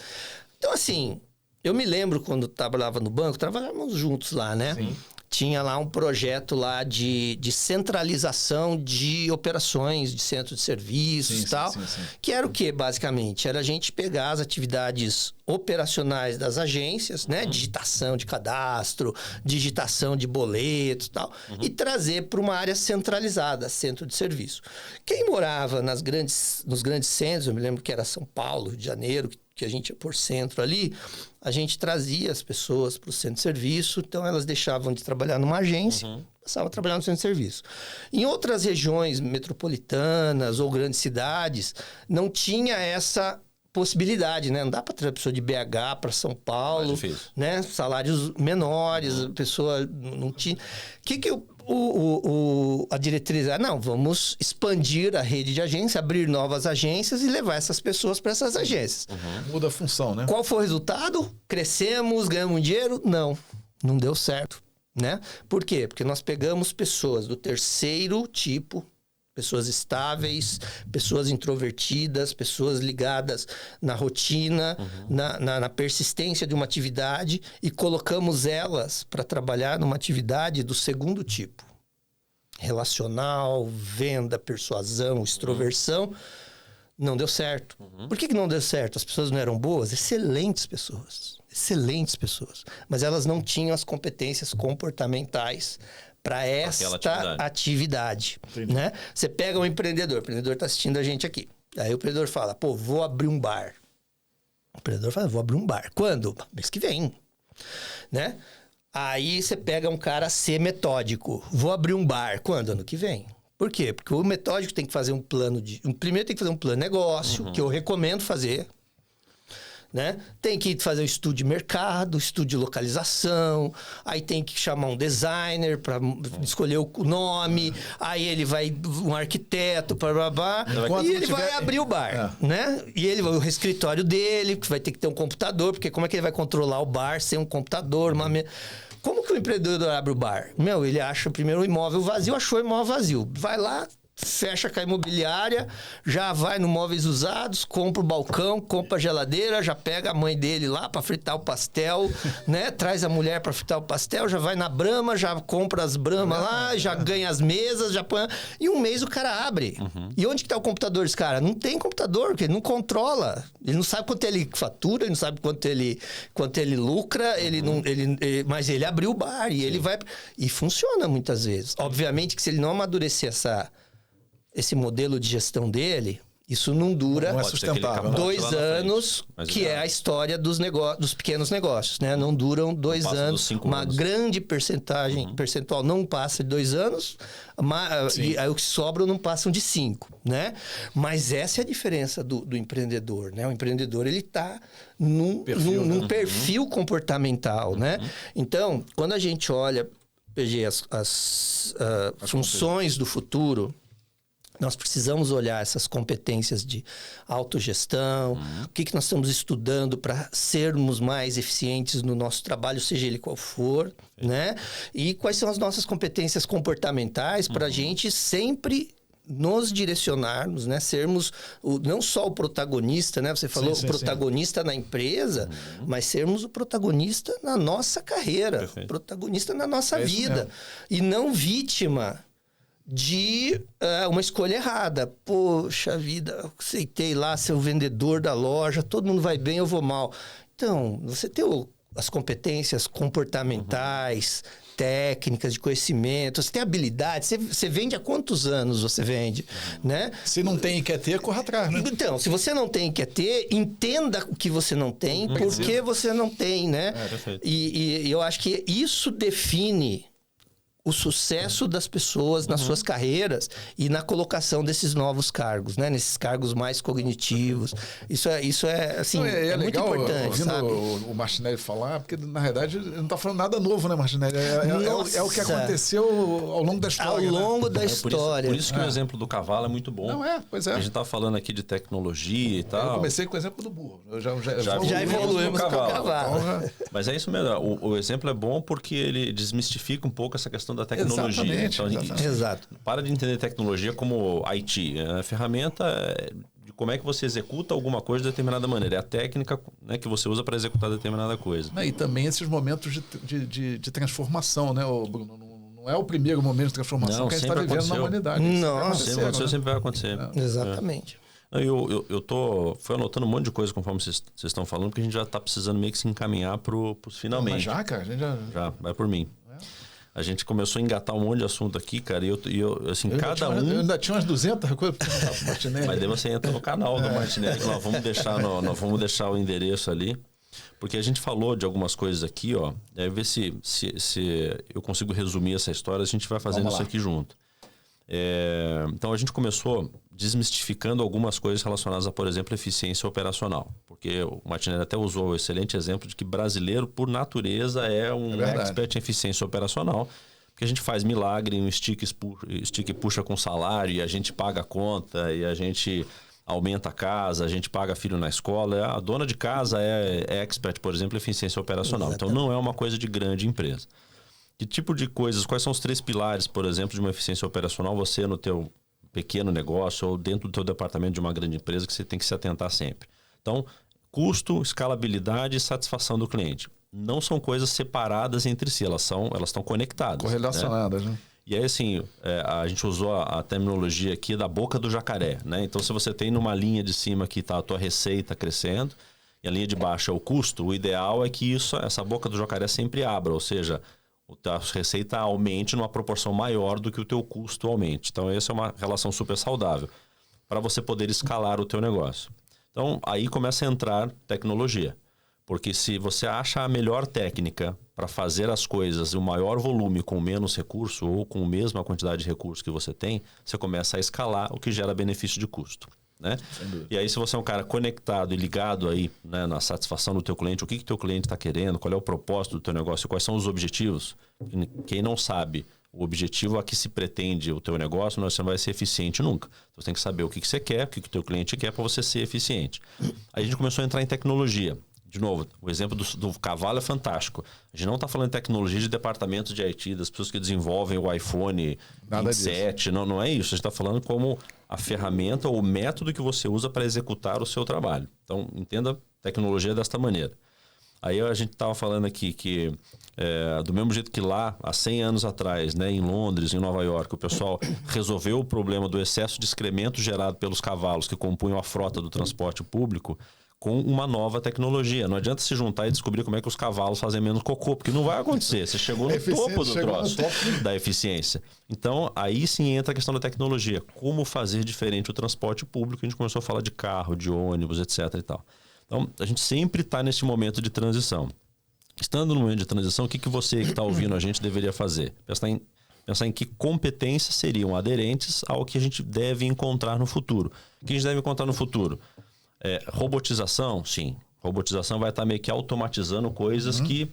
Então, assim, eu me lembro quando trabalhava no banco, trabalhávamos juntos lá, né? Sim. tinha lá um projeto lá de centralização de operações, de centro de serviços e tal. Sim. Que era o quê, basicamente? Era a gente pegar as atividades operacionais das agências, né? Digitação de cadastro, digitação de boletos e tal, e trazer para uma área centralizada, centro de serviço. Quem morava nos grandes centros, eu me lembro que era São Paulo, Rio de Janeiro, que a gente ia por centro ali, a gente trazia as pessoas para o centro de serviço, então elas deixavam de trabalhar numa agência, passavam a trabalhar no centro de serviço. Em outras regiões metropolitanas ou grandes cidades, não tinha essa possibilidade, né? Não dá para trazer a pessoa de BH para São Paulo, né? Salários menores, a pessoa não tinha... A diretriz é, não, vamos expandir a rede de agências, abrir novas agências e levar essas pessoas para essas agências. Muda a função, né? Qual foi o resultado? Crescemos, ganhamos dinheiro? Não deu certo, né? Por quê? Porque nós pegamos pessoas do terceiro tipo, pessoas estáveis, pessoas introvertidas, pessoas ligadas na rotina, na persistência de uma atividade e colocamos elas para trabalhar numa atividade do segundo tipo. Relacional, venda, persuasão, extroversão. Não deu certo. Por que não deu certo? As pessoas não eram boas? Excelentes pessoas. Mas elas não tinham as competências comportamentais para esta atividade, né? Você pega um empreendedor, o empreendedor está assistindo a gente aqui. Aí o empreendedor fala, vou abrir um bar. O empreendedor fala, vou abrir um bar. Quando? Mês que vem, né? Aí você pega um cara ser metódico. Vou abrir um bar. Quando? Ano que vem. Por quê? Porque o metódico tem que fazer um plano primeiro tem que fazer um plano de negócio, que eu recomendo fazer. Né? Tem que fazer um estudo de mercado, estudo de localização, aí tem que chamar um designer para escolher o nome, aí ele vai, um arquiteto, e ele vai abrir o bar, né? E ele vai o escritório dele, que vai ter que ter um computador, porque como é que ele vai controlar o bar sem um computador, Como que o empreendedor abre o bar? Ele acha primeiro o imóvel vazio, achou o imóvel vazio, vai lá, fecha com a imobiliária, já vai no móveis usados, compra o balcão, compra a geladeira, já pega a mãe dele lá para fritar o pastel, né? Traz a mulher para fritar o pastel, já vai na Brahma, já compra as Brahma lá, já ganha as mesas, já põe... E um mês o cara abre. E onde que tá o computador desse cara? Não tem computador, porque ele não controla. Ele não sabe quanto ele fatura, ele não sabe quanto ele lucra, mas ele abriu o bar e ele vai... E funciona muitas vezes. Obviamente que se ele não amadurecer esse modelo de gestão dele, isso não dura não é sustentável, 2 anos, que é a história dos pequenos negócios, né? Não duram 2 anos, uma grande percentual não passa de 2 anos, e aí o que sobra não passam de 5, né? Mas essa é a diferença do empreendedor, né? O empreendedor, ele está num perfil comportamental, né? Então, quando a gente olha, PG, as funções do futuro, nós precisamos olhar essas competências de autogestão, o que nós estamos estudando para sermos mais eficientes no nosso trabalho, seja ele qual for, né? E quais são as nossas competências comportamentais para a gente sempre nos direcionarmos, né? Sermos não só o protagonista, né? Você falou o protagonista na empresa, mas sermos o protagonista na nossa carreira, o protagonista na nossa vida. E não vítima de uma escolha errada. Poxa vida, eu aceitei lá ser o vendedor da loja, todo mundo vai bem, eu vou mal. Então, você tem as competências comportamentais, técnicas de conhecimento, você tem habilidade, você vende há quantos anos você vende, né? Se não tem e quer ter, corra atrás, né? Então, se você não tem e quer ter, entenda o que você não tem, por que você não tem, né? E eu acho que isso define o sucesso das pessoas nas suas carreiras e na colocação desses novos cargos, né? Nesses cargos mais cognitivos. Isso é assim, é muito importante, sabe? O Martinelli falar, porque na verdade ele não está falando nada novo, né, Martinelli? É o que aconteceu ao longo da história. Ao longo da história. Por isso que o exemplo do cavalo é muito bom. Não pois é. A gente tá falando aqui de tecnologia e tal. Eu comecei com o exemplo do burro. Já evoluímos com o cavalo. Mas é isso mesmo. O exemplo é bom porque ele desmistifica um pouco essa questão da tecnologia. Exatamente. Exato. Para de entender tecnologia como IT. A ferramenta como é que você executa alguma coisa de determinada maneira. É a técnica, né, que você usa para executar determinada coisa. E também esses momentos de transformação, né, Bruno? Não é o primeiro momento de transformação que a gente está vivendo na humanidade. Sempre aconteceu, sempre vai acontecer. Exatamente. Eu fui anotando um monte de coisa conforme vocês estão falando, porque a gente já está precisando meio que se encaminhar para os finalmente. Mas já, cara? A gente já, vai por mim. A gente começou a engatar um monte de assunto aqui, cara, e eu assim, cada um... Eu ainda tinha umas 200 coisas para perguntar pro Martinelli. Mas daí você entra no canal do Martinelli, que nós vamos deixar o endereço ali. Porque a gente falou de algumas coisas aqui, ó. Aí ver se eu consigo resumir essa história, a gente vai fazendo isso aqui junto. Então a gente começou desmistificando algumas coisas relacionadas a, por exemplo, eficiência operacional. Porque o Martinelli até usou o excelente exemplo de que brasileiro, por natureza, é um expert em eficiência operacional. Porque a gente faz milagre, um stick puxa com salário, e a gente paga a conta, e a gente aumenta a casa, a gente paga filho na escola. A dona de casa é expert, por exemplo, em eficiência operacional. Exatamente. Então não é uma coisa de grande empresa. Que tipo de coisas, quais são os 3 pilares, por exemplo, de uma eficiência operacional, você no teu pequeno negócio ou dentro do teu departamento de uma grande empresa, que você tem que se atentar sempre? Então, custo, escalabilidade e satisfação do cliente. Não são coisas separadas entre si, elas estão conectadas. Correlacionadas, né? E aí, assim, a gente usou a terminologia aqui da boca do jacaré, né? Então, se você tem numa linha de cima que está a tua receita crescendo e a linha de baixo é o custo, o ideal é que essa boca do jacaré sempre abra, ou seja, a receita aumente numa proporção maior do que o teu custo aumente. Então, essa é uma relação super saudável para você poder escalar o teu negócio. Então, aí começa a entrar tecnologia. Porque se você acha a melhor técnica para fazer as coisas, o maior volume com menos recurso ou com a mesma quantidade de recursos que você tem, você começa a escalar, o que gera benefício de custo. Né? E aí, se você é um cara conectado e ligado aí, né, na satisfação do teu cliente, o que o teu cliente está querendo, qual é o propósito do teu negócio, quais são os objetivos. Quem não sabe o objetivo a que se pretende o teu negócio, você não vai ser eficiente nunca. Você tem que saber o que você quer, o que o teu cliente quer para você ser eficiente. Aí a gente começou a entrar em tecnologia. De novo, o exemplo do cavalo é fantástico. A gente não está falando de tecnologia de departamentos de IT, das pessoas que desenvolvem o iPhone 27. Não é isso. A gente está falando como a ferramenta ou o método que você usa para executar o seu trabalho. Então, entenda tecnologia desta maneira. Aí a gente estava falando aqui que, do mesmo jeito que lá, há 100 anos atrás, né, em Londres, em Nova York, o pessoal resolveu o problema do excesso de excremento gerado pelos cavalos que compunham a frota do transporte público, com uma nova tecnologia. Não adianta se juntar e descobrir como é que os cavalos fazem menos cocô, porque não vai acontecer. Você chegou no topo do troço da eficiência. Então, aí sim entra a questão da tecnologia. Como fazer diferente o transporte público? A gente começou a falar de carro, de ônibus, etc. e tal. Então, a gente sempre está nesse momento de transição. Estando no momento de transição, o que você que está ouvindo a gente deveria fazer? Pensar em que competências seriam aderentes ao que a gente deve encontrar no futuro. O que a gente deve encontrar no futuro? Robotização, sim. Robotização vai estar meio que automatizando coisas que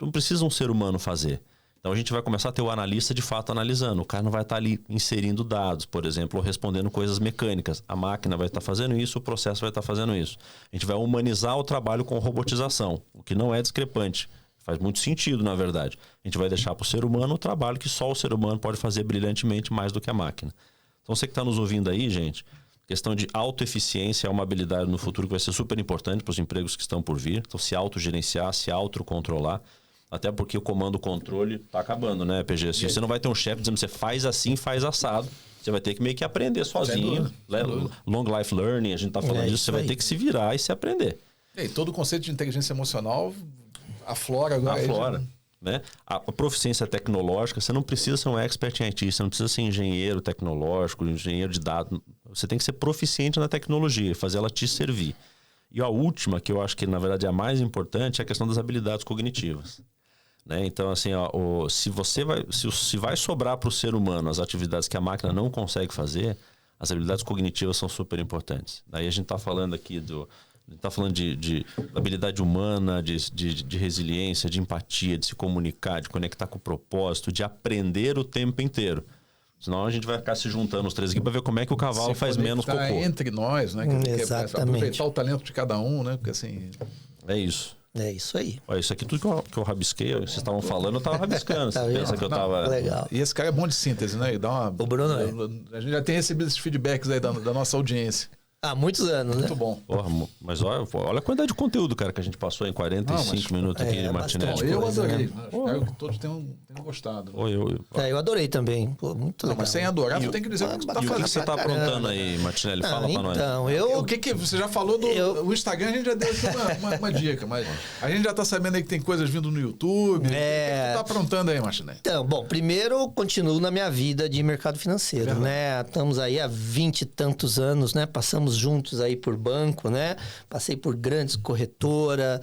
não precisa um ser humano fazer. Então a gente vai começar a ter o analista de fato analisando. O cara não vai estar ali inserindo dados, por exemplo, ou respondendo coisas mecânicas. A máquina vai estar fazendo isso, o processo vai estar fazendo isso. A gente vai humanizar o trabalho com robotização, o que não é discrepante. Faz muito sentido, na verdade. A gente vai deixar para o ser humano o trabalho que só o ser humano pode fazer brilhantemente mais do que a máquina. Então você que está nos ouvindo aí, gente, questão de autoeficiência é uma habilidade no futuro que vai ser super importante para os empregos que estão por vir. Então, se autogerenciar, se autocontrolar. Até porque o comando-controle está acabando, né, PG? Assim, você não vai ter um chefe dizendo que você faz assim, faz assado. Você vai ter que meio que aprender sozinho. Long life learning, a gente está falando disso. Você vai ter que se virar e se aprender. E todo o conceito de inteligência emocional aflora agora. Aflora. Né? A proficiência tecnológica, você não precisa ser um expert em IT, você não precisa ser engenheiro tecnológico, engenheiro de dados. Você tem que ser proficiente na tecnologia, fazer ela te servir. E a última, que eu acho que na verdade é a mais importante, é a questão das habilidades cognitivas. Né? Então, assim, se vai sobrar para o ser humano as atividades que a máquina não consegue fazer, as habilidades cognitivas são super importantes. Daí a gente está falando aqui de habilidade humana, de resiliência, de empatia, de se comunicar, de conectar com o propósito, de aprender o tempo inteiro. Senão a gente vai ficar se juntando os três aqui para ver como é que o cavalo faz menos cocô. Entre nós, né? Exatamente. Aproveitar o talento de cada um, né? Porque assim... É isso. É isso aí. Olha, isso aqui tudo que eu rabisquei, vocês estavam falando, eu estava rabiscando. Você pensa que eu estava... Legal. E esse cara é bom de síntese, né? E dá uma... O Bruno A gente já tem recebido esses feedbacks aí da nossa audiência. Há muitos anos, né? Muito bom. Porra, mas olha a quantidade de conteúdo, cara, que a gente passou em 45 minutos aqui de Martinelli. bastante Eu coisa, adorei. né? Né? Espero que todos tenham gostado. Eu adorei também. Pô, muito legal. Mas sem adorar, tu tem que dizer o que tu tá E o fazendo. que você tá aprontando aí, Martinelli? Fala pra nós. Então, O que você já falou do o Instagram, a gente já deu aqui uma dica, mas a gente já tá sabendo aí que tem coisas vindo no YouTube. O que tu tá aprontando aí, Martinelli? Então, bom, primeiro eu continuo na minha vida de mercado financeiro, né? Estamos aí há 20 e tantos anos, né? Passamos juntos aí por banco, né? Passei por grandes corretora,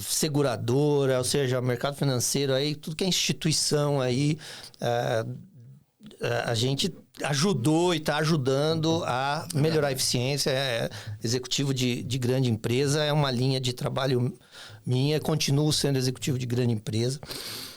seguradora, ou seja, mercado financeiro aí, tudo que é instituição aí, a gente ajudou e está ajudando a melhorar a eficiência. Executivo de grande empresa é uma linha de trabalho minha, continuo sendo executivo de grande empresa.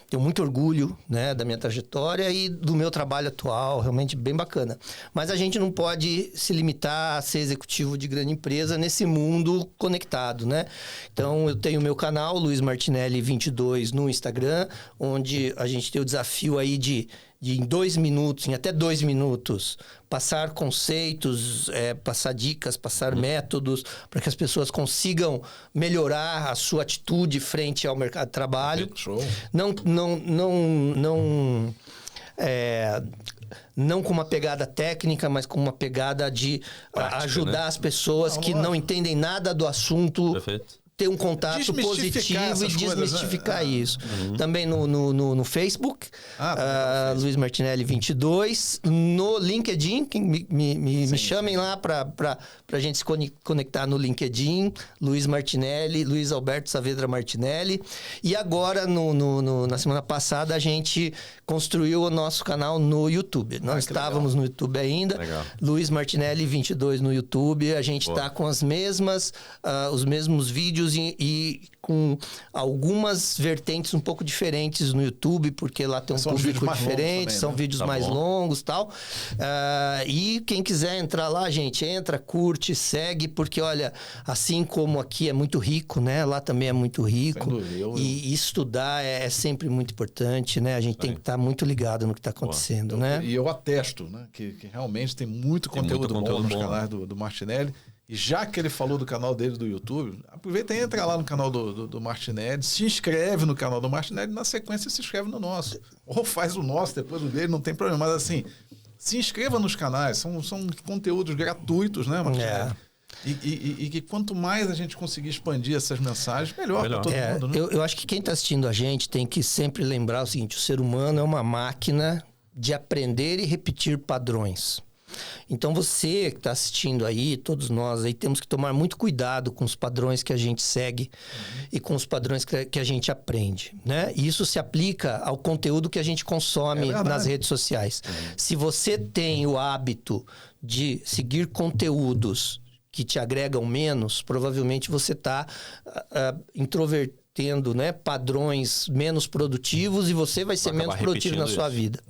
Tenho muito orgulho, né, da minha trajetória e do meu trabalho atual, realmente bem bacana. Mas a gente não pode se limitar a ser executivo de grande empresa nesse mundo conectado, né? Então, eu tenho o meu canal, Luiz Martinelli 22, no Instagram, onde a gente tem o desafio aí de em 2 minutos, em até 2 minutos, passar conceitos, passar dicas, passar métodos, para que as pessoas consigam melhorar a sua atitude frente ao mercado de trabalho. Show. Não com uma pegada técnica, mas com uma pegada de prática, ajudar, né, as pessoas que não entendem nada do assunto. Perfeito. Ter um contato positivo e desmistificar isso. Também no Facebook, Luiz Martinelli 22. No LinkedIn, me chamem lá para a gente se conectar no LinkedIn. Luiz Martinelli, Luiz Alberto Saavedra Martinelli. E agora, na semana passada, a gente construiu o nosso canal no YouTube. Nós estávamos no YouTube ainda. Legal. Luiz Martinelli 22 no YouTube. A gente está com os mesmos vídeos e com algumas vertentes um pouco diferentes no YouTube, porque lá tem um público diferente, também, são vídeos mais longos e tal. E quem quiser entrar lá, gente, entra, curte, segue, porque, olha, assim como aqui é muito rico, né? Lá também é muito rico. E estudar é sempre muito importante, né? A gente tem que estar muito ligado no que está acontecendo, né? E eu atesto, né? Que realmente tem muito conteúdo bom nos canais do Martinelli. E já que ele falou do canal dele do YouTube, aproveita e entra lá no canal do Martinelli, se inscreve no canal do Martinelli e na sequência se inscreve no nosso. Ou faz o nosso, depois o dele, não tem problema. Mas assim, se inscreva nos canais, são conteúdos gratuitos, né, Martinelli? E que quanto mais a gente conseguir expandir essas mensagens, melhor para todo mundo, né? Eu acho que quem está assistindo a gente tem que sempre lembrar o seguinte: o ser humano é uma máquina de aprender e repetir padrões. Então você que está assistindo aí, todos nós aí, temos que tomar muito cuidado com os padrões que a gente segue e com os padrões que a gente aprende, né? E isso se aplica ao conteúdo que a gente consome nas redes sociais. Se você tem o hábito de seguir conteúdos que te agregam menos, provavelmente você está introvertido, né, padrões menos produtivos, e você vai ser menos produtivo na sua vida.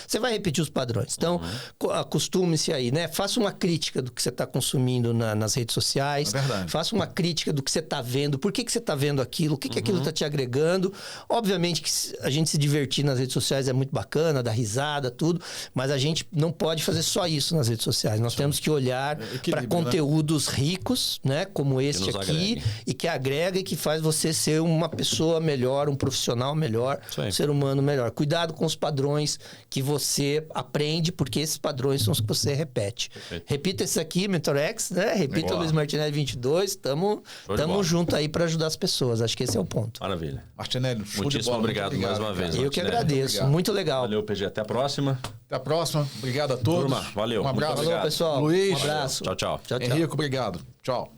Você vai repetir os padrões. Então, acostume-se aí, né? Faça uma crítica do que você está consumindo nas redes sociais. Faça uma crítica do que você está vendo. Por que você está vendo aquilo? O que aquilo está te agregando? Obviamente que a gente se divertir nas redes sociais é muito bacana, dar risada, tudo, mas a gente não pode fazer só isso nas redes sociais. Nós temos que olhar para conteúdos ricos, né, como este aqui, e que agrega e que faz você ser uma pessoa melhor, um profissional melhor, um ser humano melhor. Cuidado com os padrões que você aprende, porque esses padrões são os que você repete. Repita esse aqui, MentorX, né? Repita o Luiz Martinelli 22. Tamo junto aí para ajudar as pessoas. Acho que esse é o ponto. Maravilha. Martinelli, muitíssimo obrigado mais uma vez. Eu que agradeço. Muito legal. Valeu, PG. Até a próxima. Até a próxima. Obrigado a todos. Turma, valeu. Um abraço. Falou, pessoal. Luiz. Um abraço. Tchau, tchau. Henrique, obrigado. Tchau.